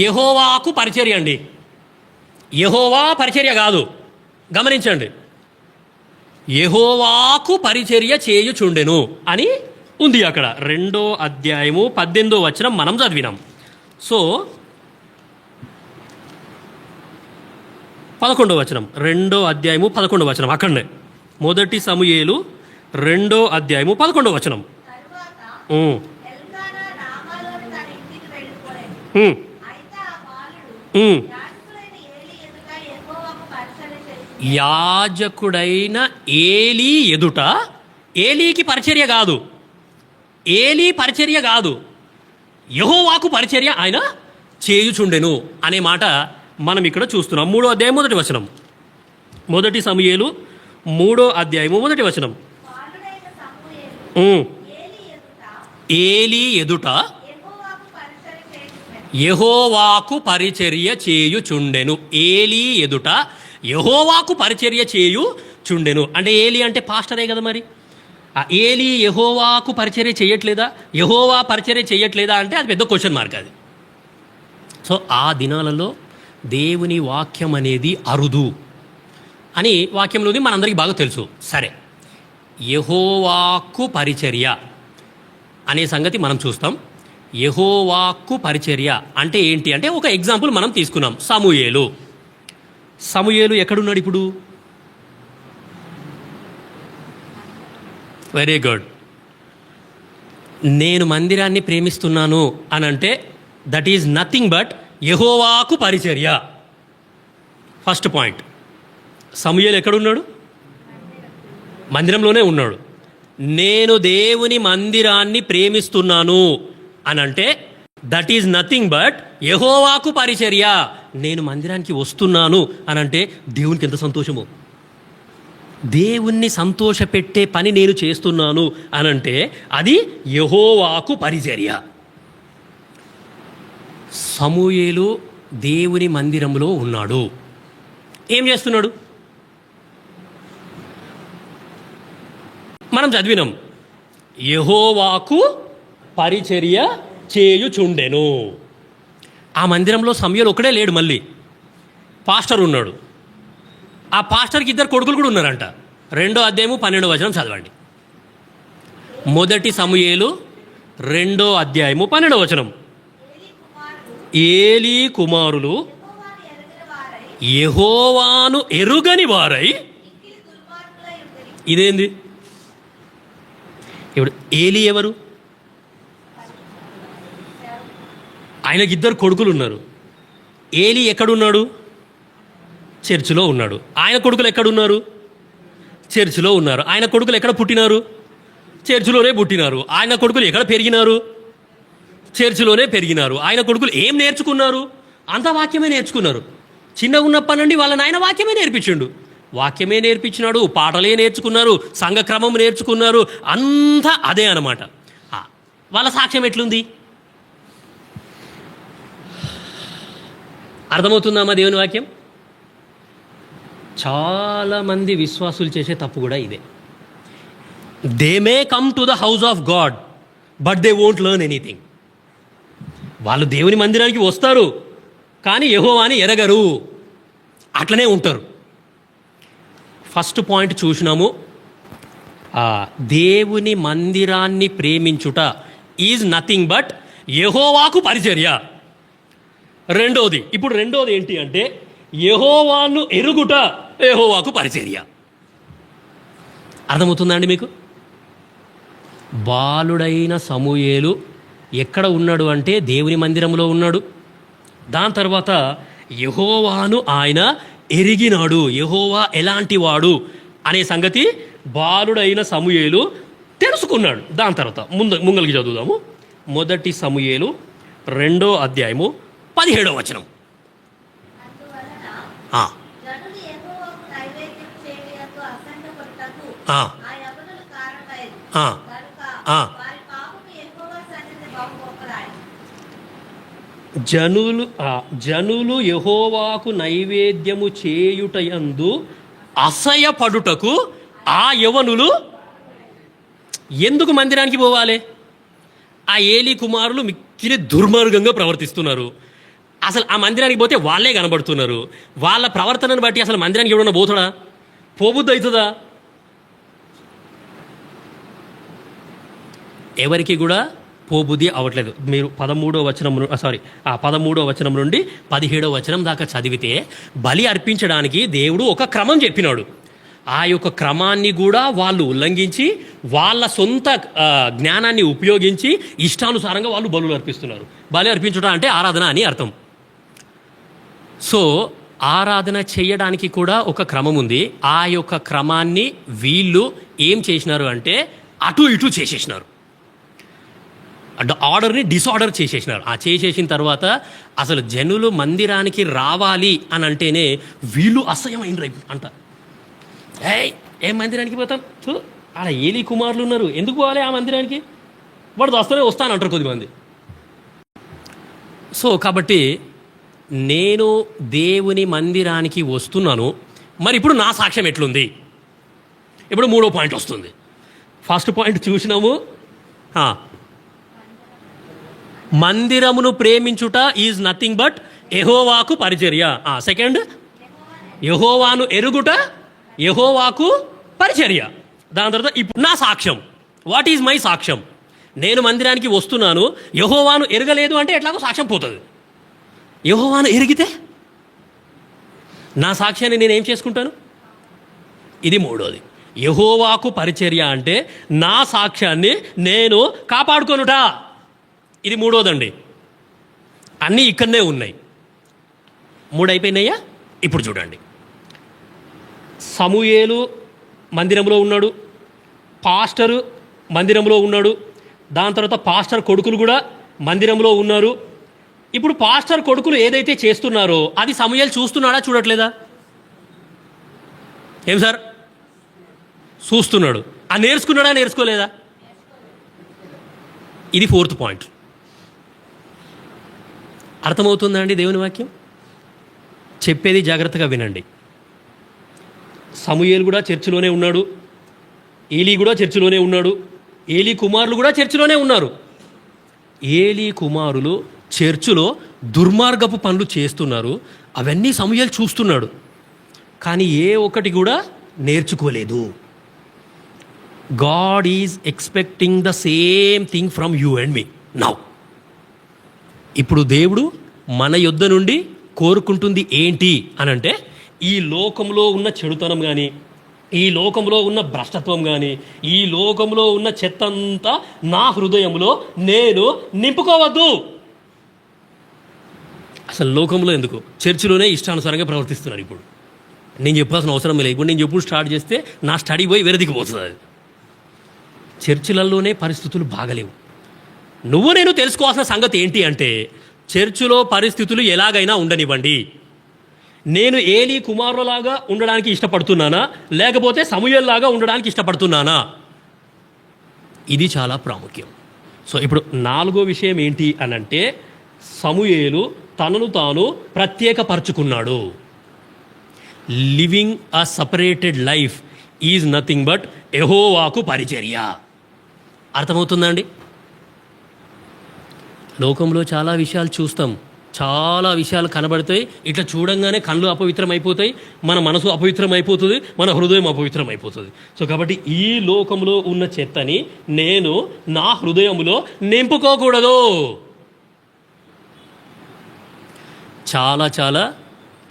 యెహోవాకు పరిచర్య అండి, యెహోవా పరిచర్య కాదు. గమనించండి, యెహోవాకు పరిచర్య చేయుచుండెను అని ఉంది అక్కడ. 2వ అధ్యాయము 18వ వచనం మనం చదివినాం. సో 11వ వచనం, 2వ అధ్యాయము 11వ వచనం అక్కడనే. 1 సమూయేలు 2వ అధ్యాయము 11వ వచనం. యాజకుడైన ఏలీ ఎదుట, ఏలీకి పరిచర్య కాదు, ఏలీ పరిచర్య కాదు, యెహోవాకు పరిచర్య ఆయన చేయుచుండెను అనే మాట మనం ఇక్కడ చూస్తున్నాం. 3వ అధ్యాయం 1వ వచనం. 1 సమూయేలు 3వ అధ్యాయము 1వ వచనం. ఏలీ ఎదుట యెహోవాకు పరిచర్య చేయుచుండెను. ఏలీ ఎదుట యెహోవాకు పరిచర్య చేయుచుండెను అంటే ఏలీ అంటే పాస్టరే కదా. మరి ఆ ఏలీ యెహోవాకు పరిచర్య చేయట్లేదా, యెహోవా పరిచర్య చేయట్లేదా అంటే అది పెద్ద క్వశ్చన్ మార్క్ అది. సో ఆ దినాలలో దేవుని వాక్యం అనేది అరుదు అని వాక్యంలోని మనందరికీ బాగా తెలుసు. సరే, యెహోవాకు పరిచర్య అనే సంగతి మనం చూస్తాం. యెహోవాకు పరిచర్య అంటే ఏంటి అంటే ఒక ఎగ్జాంపుల్ మనం తీసుకున్నాం. సమూయేలు. సమూయేలు ఎక్కడున్నాడు ఇప్పుడు? Very good. నేను మందిరాన్ని ప్రేమిస్తున్నాను అని అంటే దట్ ఈజ్ నథింగ్ బట్ యెహోవాకు పరిచర్య. First point. సమూయేలు ఎక్కడున్నాడు? మందిరంలోనే ఉన్నాడు. నేను దేవుని మందిరాన్ని ప్రేమిస్తున్నాను అని అంటే దట్ ఈజ్ నథింగ్ బట్ యెహోవాకు పరిచర్య. నేను మందిరానికి వస్తున్నాను అని అంటే దేవునికి ఎంత సంతోషమో. దేవుణ్ణి సంతోషపెట్టే పని నేను చేస్తున్నాను అని అంటే అది యెహోవాకు పరిచర్య. సమూయేలు దేవుని మందిరంలో ఉన్నాడు. ఏం చేస్తున్నాడు? మనం చదివినాం, యెహోవాకు పరిచర్య చేయుచుండెను. ఆ మందిరంలో సమూయేలు ఒకడే లేడు, మళ్ళీ పాస్టర్ ఉన్నాడు. ఆ పాస్టర్కి 2 కొడుకులు కూడా ఉన్నారంట. 2వ అధ్యాయము 12వ వచనం చదవండి. 1 సమూయేలు 2వ అధ్యాయము 12వ వచనం. ఏలీ కుమారులు యెహోవాను ఎరుగని వారై. ఇదేంది? ఇప్పుడు ఏలీ ఎవరు? ఆయనకి 2 కొడుకులు ఉన్నారు. ఏలీ ఎక్కడున్నాడు? చర్చిలో ఉన్నాడు. ఆయన కొడుకులు ఎక్కడున్నారు? చర్చిలో ఉన్నారు. ఆయన కొడుకులు ఎక్కడ పుట్టినారు? చర్చిలోనే పుట్టినారు. ఆయన కొడుకులు ఎక్కడ పెరిగినారు? చర్చిలోనే పెరిగినారు. ఆయన కొడుకులు ఏం నేర్చుకున్నారు? అంత వాక్యమే నేర్చుకున్నారు. చిన్నగా ఉన్నప్పటి నుండి వాళ్ళ నాయన వాక్యమే నేర్పించిండు. వాక్యమే నేర్పించినాడు, పాటలే నేర్చుకున్నారు, సంఘక్రమం నేర్చుకున్నారు, అంతా అదే అన్నమాట. వాళ్ళ సాక్ష్యం ఎట్లుంది? అర్థమవుతుందమ్మా దేవుని వాక్యం? చాలామంది విశ్వాసులు చేసే తప్పు కూడా ఇదే. They may come to the house of God but they won't learn anything. వాళ్ళు దేవుని మందిరానికి వస్తారు కానీ యెహోవాని ఎరగరు, అట్లనే ఉంటారు. ఫస్ట్ పాయింట్ చూసినాము, దేవుని మందిరాన్ని ప్రేమించుట ఈజ్ నథింగ్ బట్ యెహోవాకు పరిచర్య. రెండోది ఏంటి అంటే యెహోవాను ఎరుగుట యెహోవాకు పరిచర్య. అర్థమవుతుందండి మీకు? బాలుడైన సమూయేలు ఎక్కడ ఉన్నాడు అంటే దేవుని మందిరంలో ఉన్నాడు. దాని తర్వాత యెహోవాను ఆయన ఎరిగినాడు. యెహోవా ఎలాంటి వాడు అనే సంగతి బాలుడైన సమూయేలు తెలుసుకున్నాడు. దాని తర్వాత ముంగలికి చదువుదాము. 1 సమూయేలు 2వ అధ్యాయము 17వ వచనం. జనులు యెహోవాకు నైవేద్యము చేయుటయందు అసహ్యపడుటకు ఆ యవనులు ఎందుకు మందిరానికి పోవాలి? ఆ ఏలీ కుమారులు మిక్కిలి దుర్మార్గంగా ప్రవర్తిస్తున్నారు. అసలు ఆ మందిరానికి పోతే వాళ్ళే కనబడుతున్నారు. వాళ్ళ ప్రవర్తనను బట్టి అసలు మందిరానికి ఎవడన్నా పోతాడా? పోబుద్ది అవుతుందా? ఎవరికి కూడా పోబుద్ధి అవ్వట్లేదు. మీరు 13వ వచనం నుండి 17వ వచనం దాకా చదివితే బలి అర్పించడానికి దేవుడు ఒక క్రమం చెప్పినాడు. ఆ యొక్క క్రమాన్ని కూడా వాళ్ళు ఉల్లంఘించి వాళ్ళ సొంత జ్ఞానాన్ని ఉపయోగించి ఇష్టానుసారంగా వాళ్ళు బలులు అర్పిస్తున్నారు. బలి అర్పించడం అంటే ఆరాధన అని అర్థం. సో ఆరాధన చేయడానికి కూడా ఒక క్రమం ఉంది. ఆ యొక్క క్రమాన్ని వీళ్ళు ఏం చేసినారు అంటే అటు ఇటు చేసేసినారు. ఆర్డర్ని డిసార్డర్ చేసేసినారు. ఆ చేసేసిన తర్వాత అసలు జనులు మందిరానికి రావాలి అని అంటేనే వీళ్ళు అసహ్యమైన అంట. ఏం మందిరానికి పోతాం? ఆడ ఏలీ కుమారులు ఉన్నారు, ఎందుకు పోవాలి ఆ మందిరానికి? వాడు వస్తానంటారు కొద్దిమంది. సో కాబట్టి నేను దేవుని మందిరానికి వస్తున్నాను, మరి ఇప్పుడు నా సాక్ష్యం ఎట్లుంది? ఇప్పుడు 3వ పాయింట్ వస్తుంది. ఫస్ట్ పాయింట్ చూసినాము, మందిరమును ప్రేమించుట ఈజ్ నథింగ్ బట్ యెహోవాకు పరిచర్య. సెకండ్, యెహోవాను ఎరుగుట యెహోవాకు పరిచర్య. దాని తర్వాత ఇప్పుడు నా సాక్ష్యం. వాట్ ఈజ్ మై సాక్ష్యం? నేను మందిరానికి వస్తున్నాను, యెహోవాను ఎరగలేదు అంటే ఎట్లాగో సాక్ష్యం పోతుంది. యెహోవాను ఎరిగితే నా సాక్ష్యాన్ని నేను ఏం చేసుకుంటాను? ఇది 3వది. యెహోవాకు పరిచర్య అంటే నా సాక్ష్యాన్ని నేను కాపాడుకొనుట. ఇది 3వదండి. అన్నీ ఇక్కడనే ఉన్నాయి. 3 అయిపోయినాయా? ఇప్పుడు చూడండి, సమూయేలు మందిరంలో ఉన్నాడు, పాస్టరు మందిరంలో ఉన్నాడు, దాని తర్వాత పాస్టర్ కొడుకులు కూడా మందిరంలో ఉన్నారు. ఇప్పుడు పాస్టర్ కొడుకులు ఏదైతే చేస్తున్నారో అది సమూయేలు చూస్తున్నాడా చూడట్లేదా? ఏం సార్? చూస్తున్నాడు. నేర్చుకున్నాడా నేర్చుకోలేదా? ఇది 4th పాయింట్. అర్థమవుతుందా అండి దేవుని వాక్యం? చెప్పేది జాగ్రత్తగా వినండి. సమూయేలు కూడా చర్చిలోనే ఉన్నాడు, ఏలీ కూడా చర్చిలోనే ఉన్నాడు, ఏలీ కుమారులు కూడా చర్చిలోనే ఉన్నారు. ఏలీ కుమారులు చర్చిలో దుర్మార్గపు పనులు చేస్తున్నారు. అవన్నీ సమూయేలు చూస్తున్నాడు, కానీ ఏ ఒక్కటి కూడా నేర్చుకోలేదు. God is expecting the same thing from you and me now. ఇప్పుడు దేవుడు మన యొద్ద నుండి కోరుకుంటుంది ఏంటి అనంటే, ఈ లోకంలో ఉన్న చెడుతనం కానీ, ఈ లోకంలో ఉన్న భ్రష్టత్వం కానీ, ఈ లోకంలో ఉన్న చెత్తంతా నా హృదయంలో నేను నింపుకోవద్దు. అసలు లోకంలో ఎందుకు? చర్చిలోనే ఇష్టానుసారంగా ప్రవర్తిస్తున్నారు. ఇప్పుడు నేను చెప్పాల్సిన అవసరం లేదు. ఇప్పుడు నేను చెప్పుడు స్టార్ట్ చేస్తే నా స్టడీ పోయి వెరదికిపోతుంది. అది చర్చిలలోనే పరిస్థితులు బాగలేవు. నువ్వు నేను తెలుసుకోవాల్సిన సంగతి ఏంటి అంటే, చర్చిలో పరిస్థితులు ఎలాగైనా ఉండనివ్వండి, నేను ఏలీ కుమారులాగా ఉండడానికి ఇష్టపడుతున్నానా, లేకపోతే సమూయేలులాగా ఉండడానికి ఇష్టపడుతున్నానా, ఇది చాలా ప్రాముఖ్యం. సో ఇప్పుడు 4వ విషయం ఏంటి అనంటే, సమూయేలు తనను తాను ప్రత్యేకపరచుకున్నాడు. Living a separated life is nothing but యెహోవాకు పరిచర్య. అర్థమవుతుందండి? లోకంలో చాలా విషయాలు చూస్తాం, చాలా విషయాలు కనబడతాయి. ఇట్లా చూడంగానే కళ్ళు అపవిత్రం అయిపోతాయి, మన మనసు అపవిత్రం అయిపోతుంది, మన హృదయం అపవిత్రం అయిపోతుంది. సో కాబట్టి ఈ లోకంలో ఉన్న చెత్తని నేను నా హృదయంలో నింపుకోకూడదు. చాలా చాలా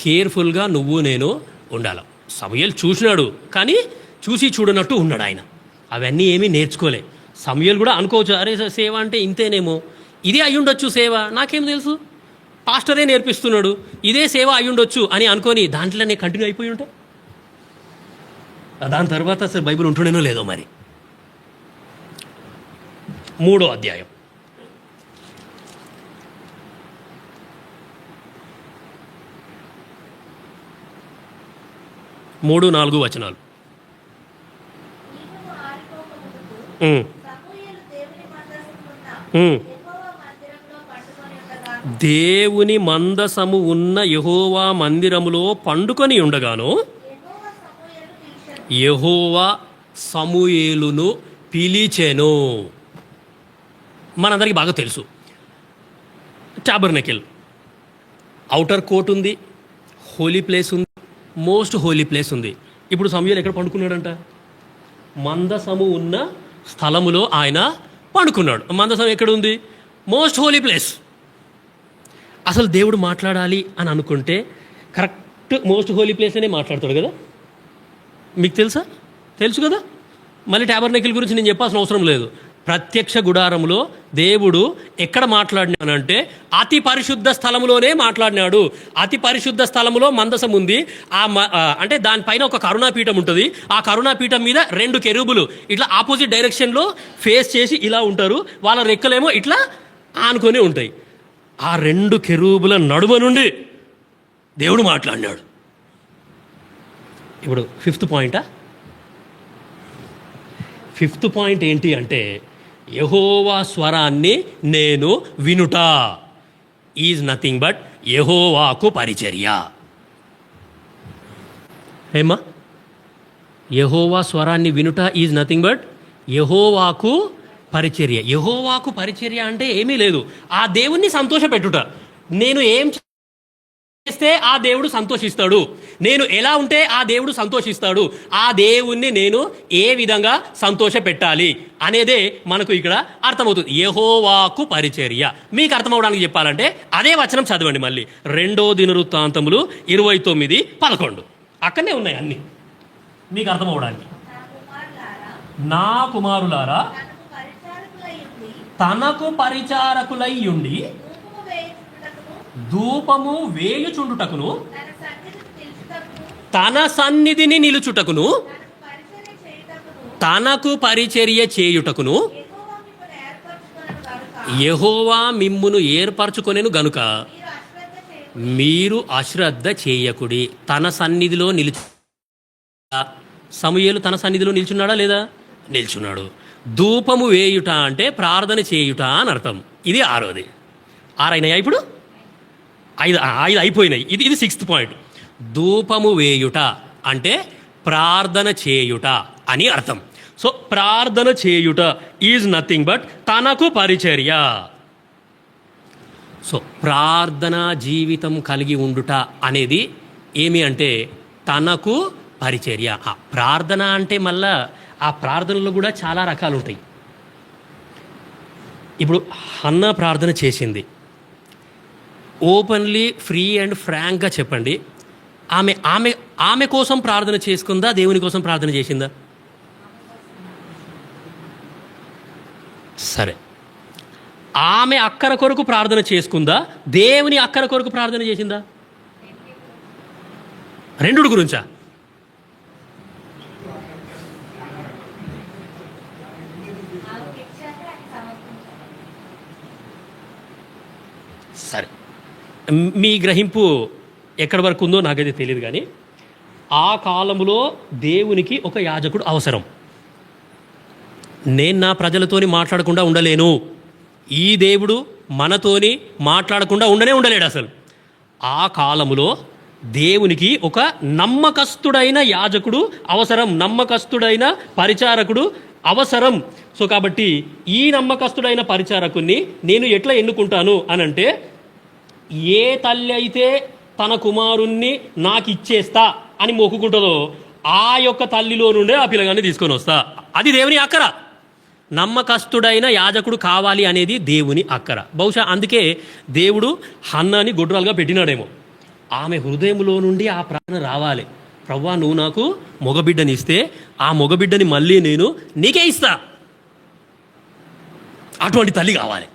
కేర్ఫుల్గా నువ్వు నేను ఉండాలి. సమూయేలు చూసినాడు, కానీ చూసి చూడనట్టు ఉన్నాడు ఆయన. అవన్నీ ఏమీ నేర్చుకోలే. సమూయేలు కూడా అనుకోవచ్చు, అరే సేవ అంటే ఇంతేనేమో, ఇదే అయ్యుండొచ్చు సేవ, నాకేం తెలుసు, పాస్టరే నేర్పిస్తున్నాడు, ఇదే సేవ అయ్యుండొచ్చు అని అనుకొని దాంట్లోనే కంటిన్యూ అయిపోయి ఉంటే దాని తర్వాత అసలు బైబిల్ ఉంటుండేనో లేదో. మరి 3వ అధ్యాయం 3-4 వచనాలు. దేవుని మందసము ఉన్న యెహోవా మందిరములో పండుకొని ఉండగాను యెహోవా సమూయేలును పిలిచెను. మనందరికీ బాగా తెలుసు, టాబర్నకిల్ ఔటర్ కోర్ట్ ఉంది, హోలీ ప్లేస్ ఉంది, మోస్ట్ హోలీ ప్లేస్ ఉంది. ఇప్పుడు సమూయేలు ఎక్కడ పండుకున్నాడంట? మందసము ఉన్న స్థలములో ఆయన పండుకున్నాడు. మందసం ఎక్కడ ఉంది? Most holy place. అసలు దేవుడు మాట్లాడాలి అని అనుకుంటే కరెక్ట్ మోస్ట్ హోలీ ప్లేస్ అనే మాట్లాడతాడు కదా. మీకు తెలుసు కదా. మళ్ళీ టాబర్నకిల్ గురించి నేను చెప్పాల్సిన అవసరం లేదు. ప్రత్యక్ష గుడారములో దేవుడు ఎక్కడ మాట్లాడినానంటే అతి పరిశుద్ధ స్థలములోనే మాట్లాడినాడు. అతి పరిశుద్ధ స్థలములో మందసం ఉంది. అంటే దానిపైన ఒక కరుణాపీఠం ఉంటుంది. ఆ కరుణాపీఠం మీద 2 కెరూబులు ఇట్లా ఆపోజిట్ డైరెక్షన్లో ఫేస్ చేసి ఇలా ఉంటారు. వాళ్ళ రెక్కలేమో ఇట్లా ఆనుకొని ఉంటాయి. ఆ 2 కెరూబుల నడుమ నుండి దేవుడు మాట్లాడినాడు. ఇప్పుడు 5th పాయింటా? 5th పాయింట్ ఏంటి అంటే, యెహోవా స్వరాన్ని నేను వినుట ఈజ్ నథింగ్ బట్ యెహోవాకు పరిచర్య. ఏమా? యెహోవా స్వరాన్ని వినుట ఈజ్ నథింగ్ బట్ యెహోవాకు పరిచర్య. యెహోవాకు పరిచర్య అంటే ఏమీ లేదు, ఆ దేవుణ్ణి సంతోషపెట్టుట. నేను ఏం చేస్తే ఆ దేవుడు సంతోషిస్తాడు, నేను ఎలా ఉంటే ఆ దేవుడు సంతోషిస్తాడు, ఆ దేవుణ్ణి నేను ఏ విధంగా సంతోష పెట్టాలి అనేదే మనకు ఇక్కడ అర్థమవుతుంది. యెహోవాకు పరిచర్య. మీకు అర్థమవడానికి చెప్పాలంటే అదే వచనం చదవండి మళ్ళీ. 2వ దినవృత్తాంతములు 29:11. అక్కడనే ఉన్నాయి అన్ని మీకు అర్థమవడానికి. నా కుమారులారా తనకు పరిచారకులై ఉండి ధూపము వేయుచుండుటకును తన సన్నిధిని నిలుచుటకును తనకు పరిచర్య చేయుటకును యెహోవా మిమ్మును ఏర్పరచుకొనెను గనుక మీరు అశ్రద్ధ చేయకుడి. తన సన్నిధిలో సమూయేలు తన సన్నిధిలో నిల్చున్నాడా లేదా? నిల్చున్నాడు. ధూపము వేయుట అంటే ప్రార్థన చేయుట అని అర్థం. ఇది 6వది. 6 అయినాయా? ఇప్పుడు 5 అయిపోయినాయి. ఇది 6th పాయింట్. ధూపము వేయుట అంటే ప్రార్థన చేయుట అని అర్థం. సో ప్రార్థన చేయుట ఈజ్ నథింగ్ బట్ తనకు పరిచర్య. సో ప్రార్థన జీవితం కలిగి ఉండుట అనేది ఏమి అంటే తనకు పరిచర్య. ప్రార్థన అంటే మళ్ళా ఆ ప్రార్థనలో కూడా చాలా రకాలు ఉంటాయి. ఇప్పుడు హన్నా ప్రార్థన చేసింది. ఓపెన్లీ ఫ్రీ అండ్ ఫ్రాంక్గా చెప్పండి, ఆమె ఆమె ఆమె కోసం ప్రార్థన చేసుకుందా, దేవుని కోసం ప్రార్థన చేసిందా? సరే, ఆమె అక్కర కొరకు ప్రార్థన చేసుకుందా, దేవుని అక్కర కొరకు ప్రార్థన చేసిందా? రెండుడి గురించా? సరే, మీ గ్రహింపు ఎక్కడి వరకు ఉందో నాకైతే తెలియదు, కానీ ఆ కాలంలో దేవునికి ఒక యాజకుడు అవసరం. నేను నా ప్రజలతోని మాట్లాడకుండా ఉండలేను, ఈ దేవుడు మనతోని మాట్లాడకుండా ఉండలేడు అసలు. ఆ కాలములో దేవునికి ఒక నమ్మకస్తుడైన యాజకుడు అవసరం, నమ్మకస్తుడైన పరిచారకుడు అవసరం. సో కాబట్టి ఈ నమ్మకస్తుడైన పరిచారకుణ్ణి నేను ఎట్లా ఎన్నుకుంటాను అనంటే, ఏ తల్లి అయితే తన కుమారుణ్ణి నాకు ఇచ్చేస్తా అని మొక్కుకుంటుందో ఆ యొక్క తల్లిలో నుండే ఆ పిల్లగాన్ని తీసుకొని వస్తా. అది దేవుని అక్కర. నమ్మకస్తుడైన యాజకుడు కావాలి అనేది దేవుని అక్కర. బహుశా అందుకే దేవుడు హన్నాని గొడ్రాలుగా పెట్టినాడేమో. ఆమె హృదయంలో నుండి ఆ ప్రార్థన రావాలి, ప్రవ్వా నువ్వు నాకు మగబిడ్డని ఇస్తే ఆ మగబిడ్డని మళ్ళీ నేను నీకే ఇస్తా. అటువంటి తల్లి కావాలి.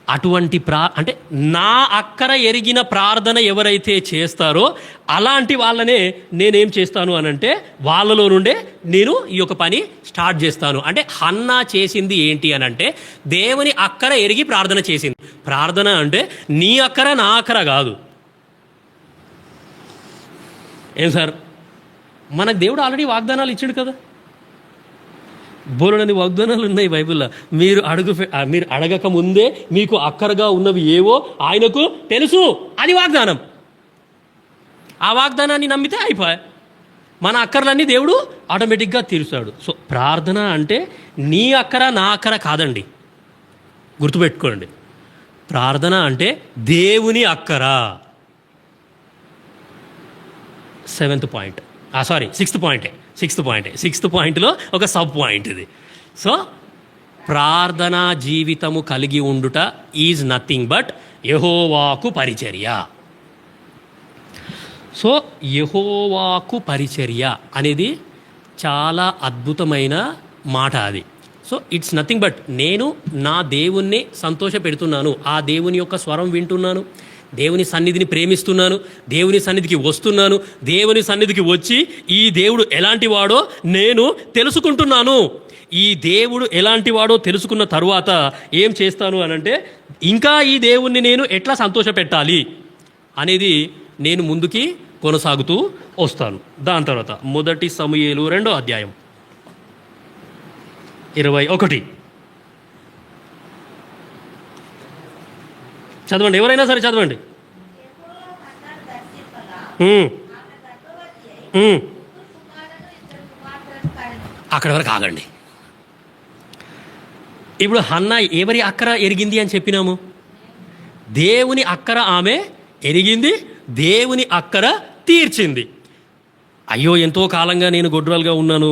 అటువంటి అంటే నా అక్కర ఎరిగిన ప్రార్థన ఎవరైతే చేస్తారో అలాంటి వాళ్ళనే నేనేం చేస్తాను అనంటే, వాళ్ళలో నుండే నేను ఈ యొక్క పని స్టార్ట్ చేస్తాను. అంటే హన్నా చేసింది ఏంటి అనంటే, దేవుని అక్కర ఎరిగి ప్రార్థన చేసింది. ప్రార్థన అంటే నీ అక్కర నా అక్కర కాదు. ఏం సార్, మనకు దేవుడు ఆల్రెడీ వాగ్దానాలు ఇచ్చాడు కదా, బోలెడన్ని వాగ్దానాలు ఉన్నాయి బైబిల్లో. మీరు అడగక ముందే మీకు అక్కరగా ఉన్నవి ఏవో ఆయనకు తెలుసు, అది వాగ్దానం. ఆ వాగ్దానాన్ని నమ్మితే అయిపోయా, మన అక్కర్లన్నీ దేవుడు ఆటోమేటిక్గా తీరుస్తాడు. సో ప్రార్థన అంటే నీ అక్కర నా అక్కర కాదండి, గుర్తుపెట్టుకోండి. ప్రార్థన అంటే దేవుని అక్కర. 7th పాయింట్, సారీ 6th పాయింట్లో ఒక సబ్ పాయింట్ ఇది. సో ప్రార్థనా జీవితము కలిగి ఉండుట ఈజ్ నథింగ్ బట్ యెహోవాకు పరిచర్య. సో యెహోవాకు పరిచర్య అనేది చాలా అద్భుతమైన మాట అది. సో ఇట్స్ నథింగ్ బట్ నేను నా దేవుణ్ణి సంతోష పెడుతున్నాను, ఆ దేవుని యొక్క స్వరం వింటున్నాను, దేవుని సన్నిధిని ప్రేమిస్తున్నాను, దేవుని సన్నిధికి వస్తున్నాను, దేవుని సన్నిధికి వచ్చి ఈ దేవుడు ఎలాంటి వాడో నేను తెలుసుకుంటున్నాను. ఈ దేవుడు ఎలాంటి వాడో తెలుసుకున్న తరువాత ఏం చేస్తాను అనంటే, ఇంకా ఈ దేవుణ్ణి నేను ఎట్లా సంతోష పెట్టాలి అనేది నేను ముందుకి కొనసాగుతూ వస్తాను. దాని తర్వాత 1 సమూయేలు 2వ అధ్యాయం 21 చదవండి, ఎవరైనా సరే చదవండి. అక్కడ వరకు ఆగండి. ఇప్పుడు హన్నా ఎవరి అక్కర ఎరిగింది అని చెప్పినాము? దేవుని అక్కర ఆమె ఎరిగింది, దేవుని అక్కర తీర్చింది. అయ్యో ఎంతో కాలంగా నేను గొడ్రాలుగా ఉన్నాను,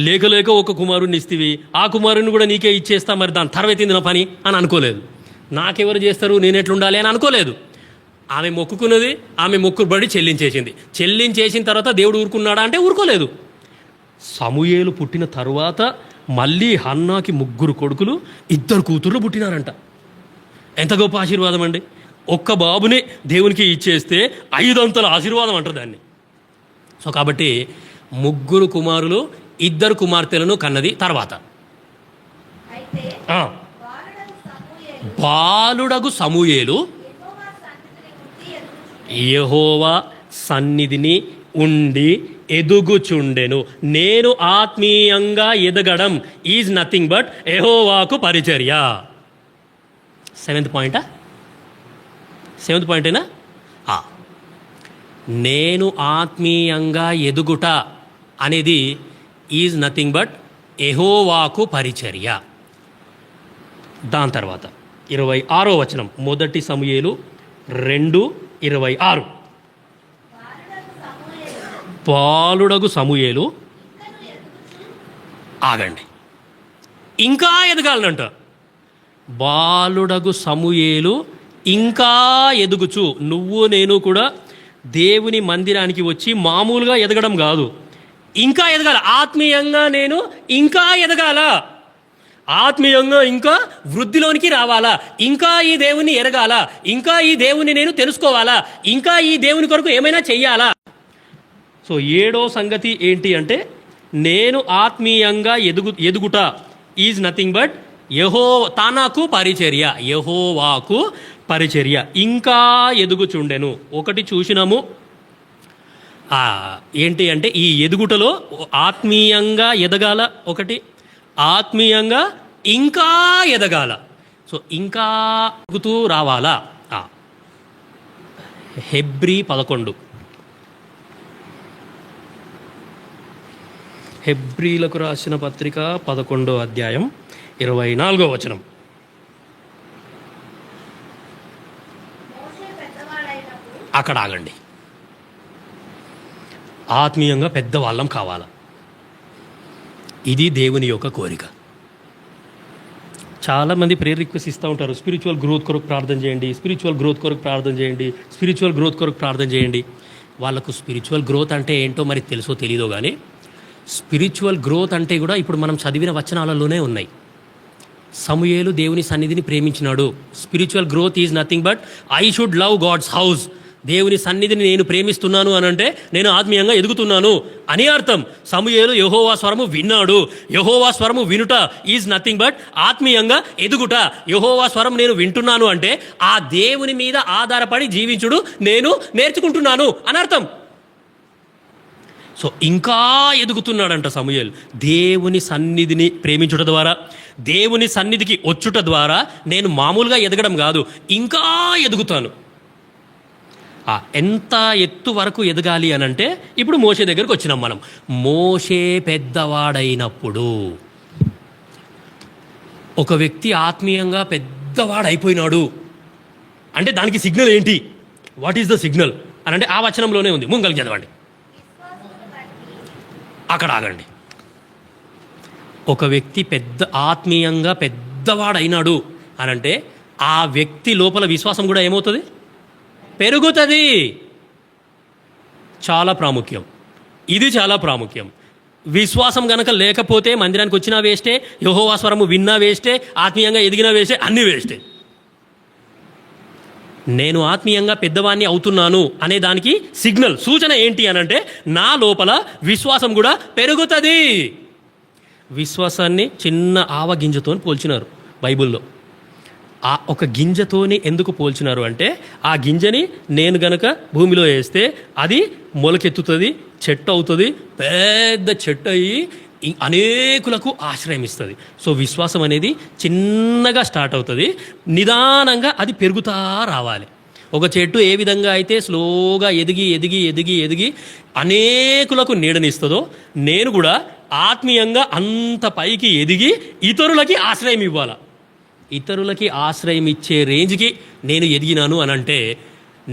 లేక ఒక కుమారుణ్ణి ఇస్తేవి, ఆ కుమారుణ్ణి కూడా నీకే ఇచ్చేస్తా, మరి దాని తర్వాత నా పని అని అనుకోలేదు. నాకెవరు చేస్తారు, నేను ఎట్లుండాలి అని అనుకోలేదు. ఆమె మొక్కుకున్నది, ఆమె మొక్కుబడి చెల్లించేసిన తర్వాత దేవుడు ఊరుకున్నాడా అంటే ఊరుకోలేదు. సమూయేలు పుట్టిన తరువాత మళ్ళీ హన్నాకి 3 కొడుకులు 2 కూతుర్లు పుట్టినారంట. ఎంత గొప్ప ఆశీర్వాదం అండి. ఒక్క బాబుని దేవునికి ఇచ్చేస్తే 5 అంతల ఆశీర్వాదం అంటారు దాన్ని. సో కాబట్టి 3 కుమారులు 2 కుమార్తెలను కన్నది. తర్వాత బాలుడగు సమూయేలు యెహోవా సన్నిధిని ఉండి ఎదుగుచుండెను. నేను ఆత్మీయంగా ఎదగడం ఈజ్ నథింగ్ బట్ యెహోవాకు పరిచర్య. 7th పాయింటా? 7th పాయింటేనా? నేను ఆత్మీయంగా ఎదుగుట అనేది ఈజ్ నథింగ్ బట్ యెహోవాకు పరిచర్య. దాని తర్వాత 26వ వచనం 1 సమూయేలు 2:26. బాలుడగు సమూయేలు ఆగండి, ఇంకా ఎదగాలనంట. బాలుడగు సమూయేలు ఇంకా ఎదుగుచు. నువ్వు నేను కూడా దేవుని మందిరానికి వచ్చి మామూలుగా ఎదగడం కాదు, ఇంకా ఎదగాల. ఆత్మీయంగా నేను ఇంకా ఎదగాల, ఆత్మీయంగా ఇంకా వృద్ధిలోనికి రావాలా, ఇంకా ఈ దేవుని ఎరగాల, ఇంకా ఈ దేవుని నేను తెలుసుకోవాలా, ఇంకా ఈ దేవుని కొరకు ఏమైనా చెయ్యాలా. సో 7వ సంగతి ఏంటి అంటే, నేను ఆత్మీయంగా ఎదుగుట ఈజ్ నథింగ్ బట్ తనకు పరిచర్య, యెహోవాకు పరిచర్య ఇంకా ఎదుగుచుండెను. ఒకటి చూసినాము, ఏంటి అంటే ఈ ఎదుగుటలో ఆత్మీయంగా ఎదగాల, ఒకటి ఆత్మీయంగా ఇంకా ఎదగాల. సో ఇంకా ఎదుగుతూ రావాలా. హెబ్రీ 11, హెబ్రీలకు రాసిన పత్రిక 11వ అధ్యాయం 24వ వచనం. అక్కడ ఆగండి. ఆత్మీయంగా పెద్దవాళ్ళం కావాలా, ఇది దేవుని యొక్క కోరిక. చాలామంది ప్రేయర్ రిక్వెస్ట్ ఇస్తూ ఉంటారు, స్పిరిచువల్ గ్రోత్ కొరకు ప్రార్థన చేయండి, స్పిరిచువల్ గ్రోత్ కొరకు ప్రార్థన చేయండి, స్పిరిచువల్ గ్రోత్ కొరకు ప్రార్థన చేయండి. వాళ్ళకు స్పిరిచువల్ గ్రోత్ అంటే ఏంటో మరి తెలుసో తెలీదో కానీ, స్పిరిచువల్ గ్రోత్ అంటే కూడా ఇప్పుడు మనం చదివిన వచనాలలోనే ఉన్నాయి. సమూయేలు దేవుని సన్నిధిని ప్రేమించినాడు. Spiritual growth is nothing but I should love God's house. దేవుని సన్నిధిని నేను ప్రేమిస్తున్నాను అని అంటే నేను ఆత్మీయంగా ఎదుగుతున్నాను అని అర్థం. సమూయేలు యెహోవా స్వరము విన్నాడు. యెహోవా స్వరము వినుట ఈజ్ నథింగ్ బట్ ఆత్మీయంగా ఎదుగుట. యెహోవా స్వరం నేను వింటున్నాను అంటే ఆ దేవుని మీద ఆధారపడి జీవించుడు నేను నేర్చుకుంటున్నాను అని అర్థం. సో ఇంకా ఎదుగుతున్నాడంట సమూయేలు. దేవుని సన్నిధిని ప్రేమించుట ద్వారా, దేవుని సన్నిధికి వచ్చుట ద్వారా నేను మామూలుగా ఎదగడం కాదు, ఇంకా ఎదుగుతాను. ఎంత ఎత్తు వరకు ఎదగాలి అని అంటే ఇప్పుడు మోషే దగ్గరకు వచ్చినాం మనం. మోషే పెద్దవాడైనప్పుడు, ఒక వ్యక్తి ఆత్మీయంగా పెద్దవాడైపోయినాడు అంటే దానికి సిగ్నల్ ఏంటి? వాట్ ఈస్ ద సిగ్నల్ అని అంటే ఆ వచనంలోనే ఉంది. ముంగలికి చదవండి, అక్కడ ఆగండి. ఒక వ్యక్తి ఆత్మీయంగా పెద్దవాడైనాడు అని అంటే ఆ వ్యక్తి లోపల విశ్వాసం కూడా ఏమవుతుంది? పెరుగుతుంది. చాలా ప్రాముఖ్యం, ఇది చాలా ప్రాముఖ్యం. విశ్వాసం గనక లేకపోతే మందిరానికి వచ్చినా వేస్టే, యెహోవా స్వరము విన్నా వేస్టే, ఆత్మీయంగా ఎదిగినా వేస్టే, అన్నీ వేస్టే. నేను ఆత్మీయంగా పెద్దవాణ్ణి అవుతున్నాను అనే దానికి సిగ్నల్, సూచన ఏంటి అని అంటే నా లోపల విశ్వాసం కూడా పెరుగుతుంది. విశ్వాసాన్ని చిన్న ఆవ గింజతో పోల్చినారు బైబిల్లో. ఆ ఒక గింజతోని ఎందుకు పోల్చినారు అంటే ఆ గింజని నేను గనక భూమిలో వేస్తే అది మొలకెత్తుతుంది, చెట్టు అవుతుంది, పెద్ద చెట్టు అయ్యి అనేకులకు ఆశ్రయం ఇస్తుంది. సో విశ్వాసం అనేది చిన్నగా స్టార్ట్ అవుతుంది, నిదానంగా అది పెరుగుతా రావాలి. ఒక చెట్టు ఏ విధంగా అయితే స్లోగా ఎదిగి ఎదిగి ఎదిగి ఎదిగి అనేకులకు నీడనిస్తుందో నేను కూడా ఆత్మీయంగా అంత పైకి ఎదిగి ఇతరులకి ఆశ్రయం ఇవ్వాలి. ఇతరులకి ఆశ్రయం ఇచ్చే రేంజ్కి నేను ఎదిగినాను అని అంటే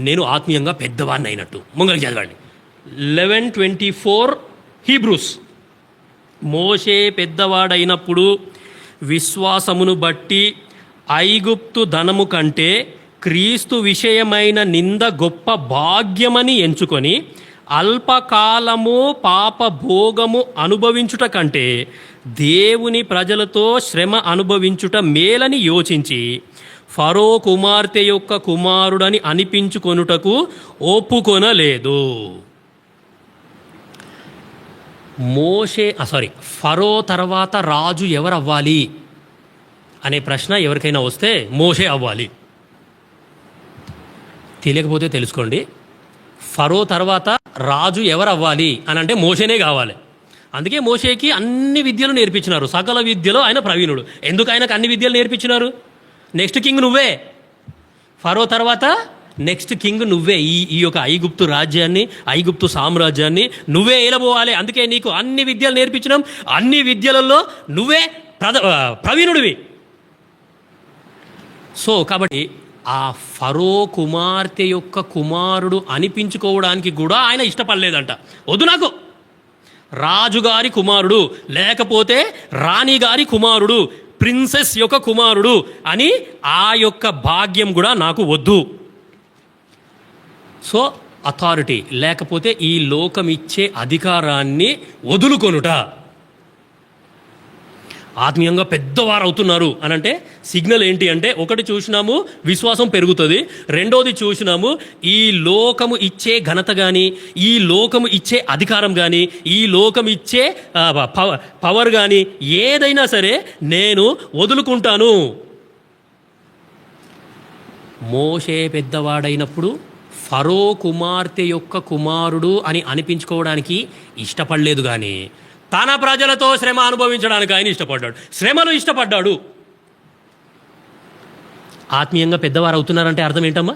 నేను ఆత్మీయంగా పెద్దవాడిని అయినట్టు. ముంగలికి చదవండి 11:24 హీబ్రూస్. మోషే పెద్దవాడైనప్పుడు విశ్వాసమును బట్టి ఐగుప్తు ధనము కంటే క్రీస్తు విషయమైన నింద గొప్ప భాగ్యమని ఎంచుకొని అల్పకాలము పాప భోగము అనుభవించుట కంటే దేవుని ప్రజలతో శ్రమ అనుభవించుట మేలని యోచించి ఫరో కుమార్తె యొక్క కుమారుడని అనిపించుకొనుటకు ఒప్పుకొనలేదు. ఫరో తర్వాత రాజు ఎవరు అవ్వాలి అనే ప్రశ్న ఎవరికైనా వస్తే మోషే అవ్వాలి. తెలియకపోతే తెలుసుకోండి. ఫరో తర్వాత రాజు ఎవరు అవ్వాలి అని అంటే మోషేనే కావాలి. అందుకే మోషేకి అన్ని విద్యలు నేర్పించినారు, సకల విద్యలో ఆయన ప్రవీణుడు. ఎందుకు ఆయనకు అన్ని విద్యలు నేర్పించినారు? నెక్స్ట్ కింగ్ నువ్వే. ఫరో తర్వాత నెక్స్ట్ కింగ్ నువ్వే. ఈ యొక్క ఐగుప్తు రాజ్యాన్ని, ఐగుప్తు సామ్రాజ్యాన్ని నువ్వే ఏలబోవాలి. అందుకే నీకు అన్ని విద్యలు నేర్పించినాం, అన్ని విద్యలలో నువ్వే ప్రవీణుడివి. సో కాబట్టి ఆ ఫరో కుమార్తె యొక్క కుమారుడు అనిపించుకోవడానికి కూడా ఆయన ఇష్టపడలేదంట. వద్దు, నాకు రాజుగారి కుమారుడు లేకపోతే రాణిగారి కుమారుడు, ప్రిన్సెస్ యొక్క కుమారుడు అని ఆ యొక్క భాగ్యం కూడా నాకు వద్దు. సో అథారిటీ లేకపోతే ఈ లోకం ఇచ్చే అధికారాన్ని వదులుకొనుట. ఆత్మీయంగా పెద్దవారు అవుతున్నారు అని అంటే సిగ్నల్ ఏంటి అంటే, ఒకటి చూసినాము విశ్వాసం పెరుగుతుంది, రెండోది చూసినాము ఈ లోకము ఇచ్చే ఘనత కానీ, ఈ లోకము ఇచ్చే అధికారం కానీ, ఈ లోకం ఇచ్చే పవర్ కానీ ఏదైనా సరే నేను వదులుకుంటాను. మోషే పెద్దవాడైనప్పుడు ఫరో కుమార్తె యొక్క కుమారుడు అని అనిపించుకోవడానికి ఇష్టపడలేదు, కానీ తన ప్రజలతో శ్రమ అనుభవించడానికి ఆయన ఇష్టపడ్డాడు. శ్రమను ఇష్టపడ్డాడు. ఆత్మీయంగా పెద్దవారు అవుతున్నారంటే అర్థం ఏంటమ్మా?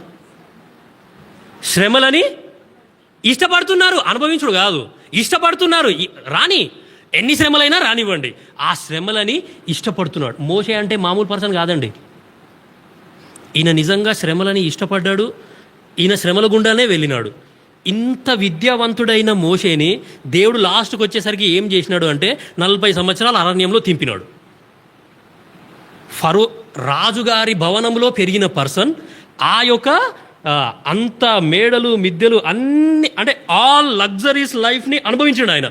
శ్రమలని ఇష్టపడుతున్నారు, అనుభవించుడు కాదు, ఇష్టపడుతున్నారు. రాని ఎన్ని శ్రమలైనా రానివ్వండి, ఆ శ్రమలని ఇష్టపడుతున్నాడు. మోషే అంటే మామూలు పర్సన్ కాదండి. ఈయన నిజంగా శ్రమలని ఇష్టపడ్డాడు. ఈయన శ్రమల గుండానే వెళ్ళినాడు. ఇంత విద్యావంతుడైన మోషేని దేవుడు లాస్ట్కి వచ్చేసరికి ఏం చేసినాడు అంటే 40 సంవత్సరాలు అరణ్యంలో తింపినాడు. ఫరో రాజుగారి భవనంలో పెరిగిన పర్సన్ ఆ యొక్క అంత మేడలు మిద్దెలు అన్ని అంటే ఆల్ లగ్జరీస్ లైఫ్ని అనుభవించాడు ఆయన,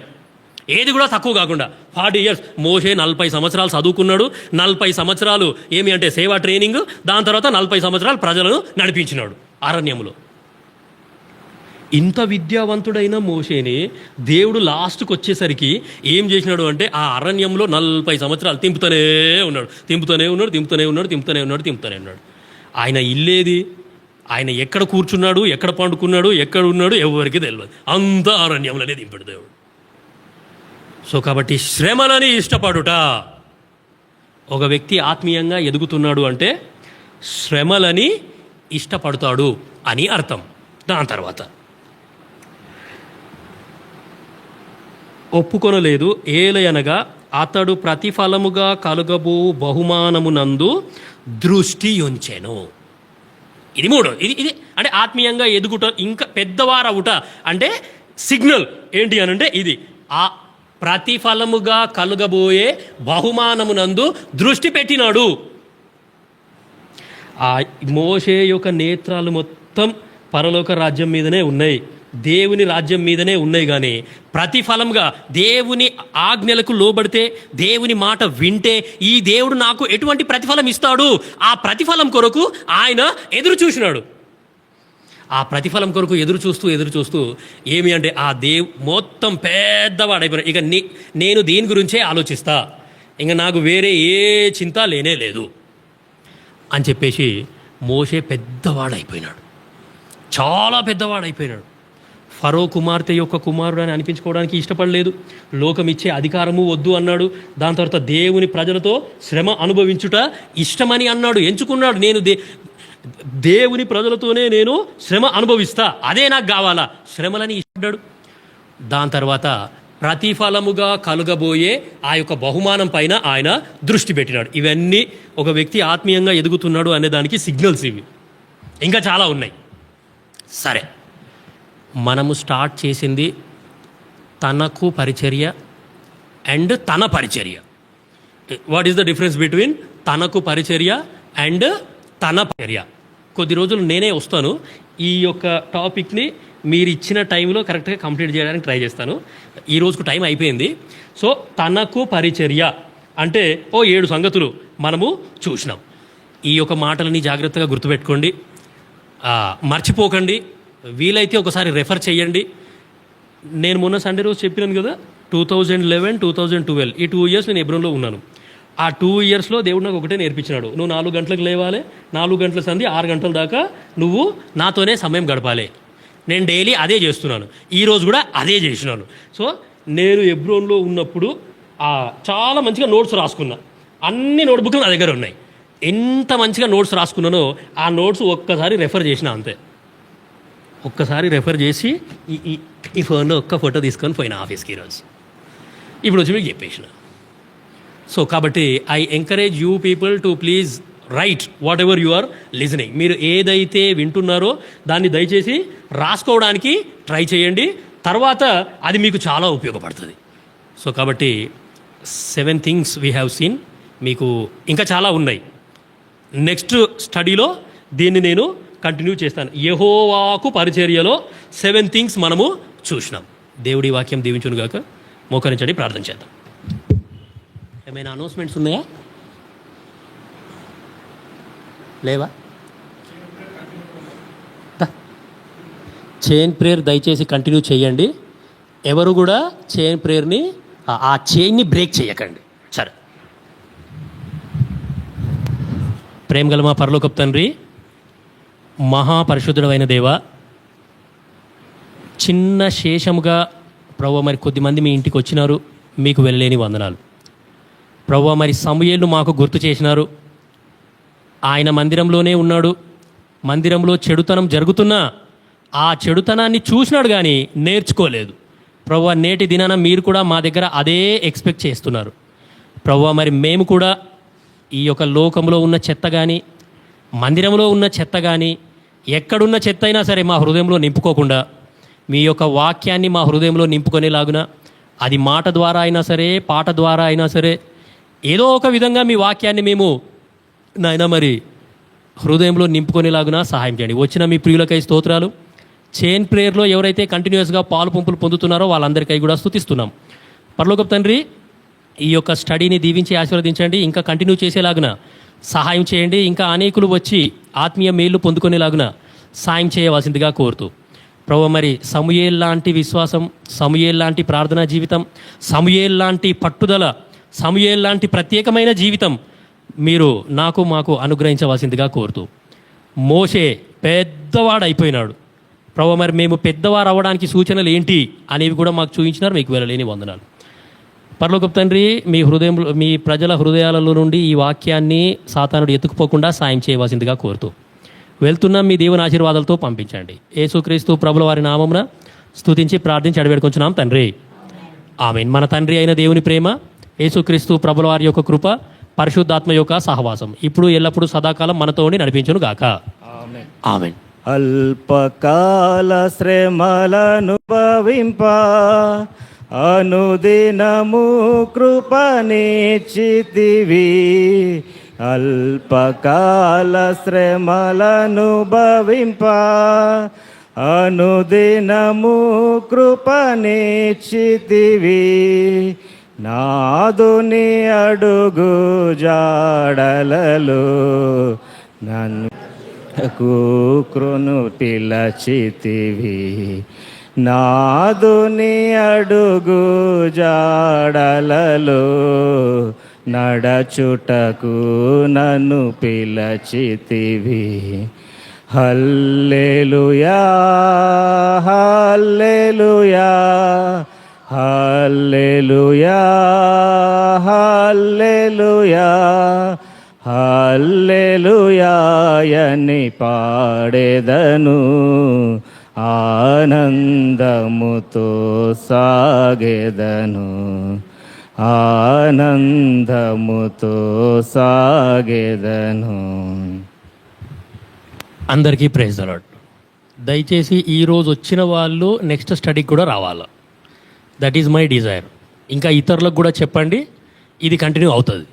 ఏది కూడా తక్కువ కాకుండా. 40 years మోషే 40 సంవత్సరాలు చదువుకున్నాడు. 40 సంవత్సరాలు ఏమి అంటే సేవా ట్రైనింగ్, దాని తర్వాత 40 సంవత్సరాలు ప్రజలను నడిపించినాడు అరణ్యంలో. ఇంత విద్యావంతుడైన మోషేని దేవుడు లాస్ట్కి వచ్చేసరికి ఏం చేసినాడు అంటే ఆ అరణ్యంలో 40 సంవత్సరాలు తింపుతూనే ఉన్నాడు. ఆయన ఇల్లేది, ఆయన ఎక్కడ కూర్చున్నాడు, ఎక్కడ పండుకున్నాడు, ఎక్కడ ఉన్నాడు ఎవరికి తెలియదు. అంత అరణ్యంలోనే దింపాడు దేవుడు. సో కాబట్టి శ్రమలని ఇష్టపడుట, ఒక వ్యక్తి ఆత్మీయంగా ఎదుగుతున్నాడు అంటే శ్రమలని ఇష్టపడతాడు అని అర్థం. దాని తర్వాత ఒప్పుకొనలేదు, ఏలయనగా అతడు ప్రతిఫలముగా కలుగబో బహుమానమునందు దృష్టి ఉంచెను. ఇది మూడో. ఇది అంటే ఆత్మీయంగా ఎదుగుట, ఇంకా పెద్దవారవుట అంటే సిగ్నల్ ఏంటి అని అంటే ఇది ఆ ప్రతిఫలముగా కలుగబోయే బహుమానమునందు దృష్టి పెట్టినాడు. ఆ మోషే యొక్క నేత్రాలు మొత్తం పరలోక రాజ్యం మీదనే ఉన్నాయి, దేవుని రాజ్యం మీదనే ఉన్నాయి. కానీ ప్రతిఫలంగా దేవుని ఆజ్ఞలకు లోబడితే, దేవుని మాట వింటే ఈ దేవుడు నాకు ఎటువంటి ప్రతిఫలం ఇస్తాడు, ఆ ప్రతిఫలం కొరకు ఆయన ఎదురు చూసినాడు. ఆ ప్రతిఫలం కొరకు ఎదురు చూస్తూ ఏమి అంటే ఆ మొత్తం పెద్దవాడైపోయినా ఇక నేను దీని గురించే ఆలోచిస్తా, ఇంకా నాకు వేరే ఏ చింత లేనే లేదు అని చెప్పేసి మోషే పెద్దవాడైపోయినాడు, చాలా పెద్దవాడైపోయినాడు. ఫరో కుమార్తె యొక్క కుమారుడు అని అనిపించుకోవడానికి ఇష్టపడలేదు, లోకం ఇచ్చే అధికారము వద్దు అన్నాడు. దాని తర్వాత దేవుని ప్రజలతో శ్రమ అనుభవించుట ఇష్టమని అన్నాడు, ఎంచుకున్నాడు. నేను దేవుని ప్రజలతోనే నేను శ్రమ అనుభవిస్తా, అదే నాకు కావాలా, శ్రమలని ఇష్టపడ్డాడు. దాని తర్వాత ప్రతిఫలముగా కలుగబోయే ఆ యొక్క బహుమానం పైన ఆయన దృష్టి పెట్టినాడు. ఇవన్నీ ఒక వ్యక్తి ఆత్మీయంగా ఎదుగుతున్నాడు అనే దానికి సిగ్నల్స్ ఇవి. ఇంకా చాలా ఉన్నాయి. సరే, మనము స్టార్ట్ చేసింది తనకు పరిచర్య అండ్ తన పరిచర్య. What is the difference between తనకు పరిచర్య అండ్ తన పరిచర్య? కొద్ది రోజులు నేనే వస్తాను, ఈ యొక్క టాపిక్ని మీరు ఇచ్చిన టైంలో కరెక్ట్గా కంప్లీట్ చేయడానికి ట్రై చేస్తాను. ఈ రోజుకు టైం అయిపోయింది. సో తనకు పరిచర్య అంటే 7 సంగతులు మనము చూసినాం. ఈ యొక్క మాటలని జాగ్రత్తగా గుర్తుపెట్టుకోండి, మర్చిపోకండి. వీలైతే ఒకసారి రెఫర్ చేయండి. నేను మొన్న సండే రోజు చెప్పినాను కదా, 2011, 2012 ఈ 2 years నేను ఎబ్రోన్లో ఉన్నాను. ఆ 2 yearsలో దేవుడు నాకు ఒకటే నేర్పించినాడు, నువ్వు 4 గంటలకు లేవాలి, 4 గంటల సంధి 6 గంటల దాకా నువ్వు నాతోనే సమయం గడపాలి. నేను డైలీ అదే చేస్తున్నాను, ఈరోజు కూడా అదే చేసినాను. సో నేను ఎబ్రోన్లో ఉన్నప్పుడు చాలా మంచిగా నోట్స్ రాసుకున్నా, అన్ని నోట్బుక్లు నా దగ్గర ఉన్నాయి. ఎంత మంచిగా నోట్స్ రాసుకున్నానో ఆ నోట్స్ ఒక్కసారి రెఫర్ చేసిన, అంతే. ఒక్కసారి రెఫర్ చేసి ఈ ఫోన్లో ఒక్క ఫోటో తీసుకొని పోయిన ఆఫీస్కి ఈరోజు. ఇప్పుడు వచ్చి మీకు చెప్పేసిన. సో కాబట్టి I encourage you people to please write whatever you are listening. మీరు ఏదైతే వింటున్నారో దాన్ని దయచేసి రాసుకోవడానికి ట్రై చేయండి, తర్వాత అది మీకు చాలా ఉపయోగపడుతుంది. సో కాబట్టి 7 things వీ హ్యావ్ సీన్. మీకు ఇంకా చాలా ఉన్నాయి. నెక్స్ట్ స్టడీలో దీన్ని నేను కంటిన్యూ చేస్తాను. యెహోవాకు పరిచర్యలో 7 things మనము చూసినాం. దేవుడి వాక్యం దీవించును గాక. మోకరించండి, ప్రార్థన చేద్దాం. ఏమైనా అనౌన్స్మెంట్స్ ఉన్నాయా? లేవా? చైన్ ప్రేయర్ దయచేసి కంటిన్యూ చేయండి. ఎవరు కూడా చైన్ ప్రేయర్ని ఆ చైన్ని బ్రేక్ చేయకండి. సరే. ప్రేమ గల మా పరలోకపు తండ్రి, మహాపరిశుద్ధుడైన దేవ, చిన్న శేషముగా ప్రభువా మరి కొద్దిమంది మీ ఇంటికి వచ్చినారు, మీకు వెళ్ళలేని వందనాలు. ప్రభువా మరి సమూయేలును మాకు గుర్తు చేసినారు. ఆయన మందిరంలోనే ఉన్నాడు, మందిరంలో చెడుతనం జరుగుతున్నా ఆ చెడుతనాన్ని చూసినాడు కానీ నేర్చుకోలేదు. ప్రభువా నేటి దినాన మీరు కూడా మా దగ్గర అదే ఎక్స్పెక్ట్ చేస్తున్నారు. ప్రభువా మరి మేము కూడా ఈ యొక్క లోకంలో ఉన్న చెత్త కానీ, మందిరంలో ఉన్న చెత్త కానీ, ఎక్కడున్న చెత్త అయినా సరే మా హృదయంలో నింపుకోకుండా మీ యొక్క వాక్యాన్ని మా హృదయంలో నింపుకొనేలాగున, అది మాట ద్వారా అయినా సరే, పాట ద్వారా అయినా సరే, ఏదో ఒక విధంగా మీ వాక్యాన్ని మేము నాయన మరి హృదయంలో నింపుకొనేలాగున సహాయం చేయండి. వచ్చిన మీ ప్రియులకై స్తోత్రాలు. చైన్ ప్రేయర్లో ఎవరైతే కంటిన్యూస్గా పాలు పంపులు పొందుతున్నారో వాళ్ళందరికీ కూడా స్తుతిస్తున్నాం. పరలోకపు తండ్రి, ఈ యొక్క స్టడీని దీవించి ఆశీర్వదించండి, ఇంకా కంటిన్యూ చేసేలాగున సహాయం చేయండి. ఇంకా అనేకులు వచ్చి ఆత్మీయ మేలు పొందుకునేలాగున సాయం చేయవలసిందిగా కోరుతూ, ప్రభువా మరి సమూయేలు లాంటి విశ్వాసం, సమూయేలు లాంటి ప్రార్థనా జీవితం, సమూయేలు లాంటి పట్టుదల, సమూయేలు లాంటి ప్రత్యేకమైన జీవితం మీరు నాకు మాకు అనుగ్రహించవలసిందిగా కోరుతూ, మోషే పెద్దవాడు అయిపోయినాడు ప్రభువా, మరి మేము పెద్దవారు అవ్వడానికి సూచనలు ఏంటి అనేవి కూడా మాకు చూపించినారు. మీకు వెళ్ళలేని వందనాలు. పరలోకపు తండ్రి, మీ హృదయంలో మీ ప్రజల హృదయాలలో నుండి ఈ వాక్యాన్ని సాతానుడు ఎత్తుకుపోకుండా సాయం చేయవలసిందిగా కోరుతూ వెళ్తున్నాం. మీ దేవుని ఆశీర్వాదాలతో పంపించండి. యేసుక్రీస్తు ప్రభుల వారి నామమున స్తుతించి ప్రార్థించి అడివేడుకొంచున్నాం తండ్రి, ఆమేన్. మన తండ్రి అయిన దేవుని ప్రేమ, యేసుక్రీస్తు ప్రభుల వారి యొక్క కృప, పరిశుద్ధాత్మ యొక్క సహవాసం ఇప్పుడు ఎల్లప్పుడూ సదాకాలం మనతో ఉండి నడిపించును గాక. ఆమేన్. అల్పకాల శ్రమలను భవింప అనుదినము కృపనిచ్చితివి. అల్పకాల శ్రమలను భవింప అనుదినము కృపనిచ్చితివి. నాదుని అడుగు జాడలలో నన్ను కృను పిలచితివి. నాదుని అడుగు జాడలలో నడచుటకు నన్ను పిలచితివి. హల్లెలూయా హల్లెలూయా హల్లెలూయా హల్లెలూయా హల్లెలూయాయని పాడెదను. ఆనందముతో సాగెదను, ఆనందముతో సాగెదను. అందరికీ ప్రైజ్ ది లార్డ్. దయచేసి ఈరోజు వచ్చిన వాళ్ళు నెక్స్ట్ స్టడీకి కూడా రావాలి. That is my Dzire. ఇంకా ఇతరులకు కూడా చెప్పండి, ఇది కంటిన్యూ అవుతుంది.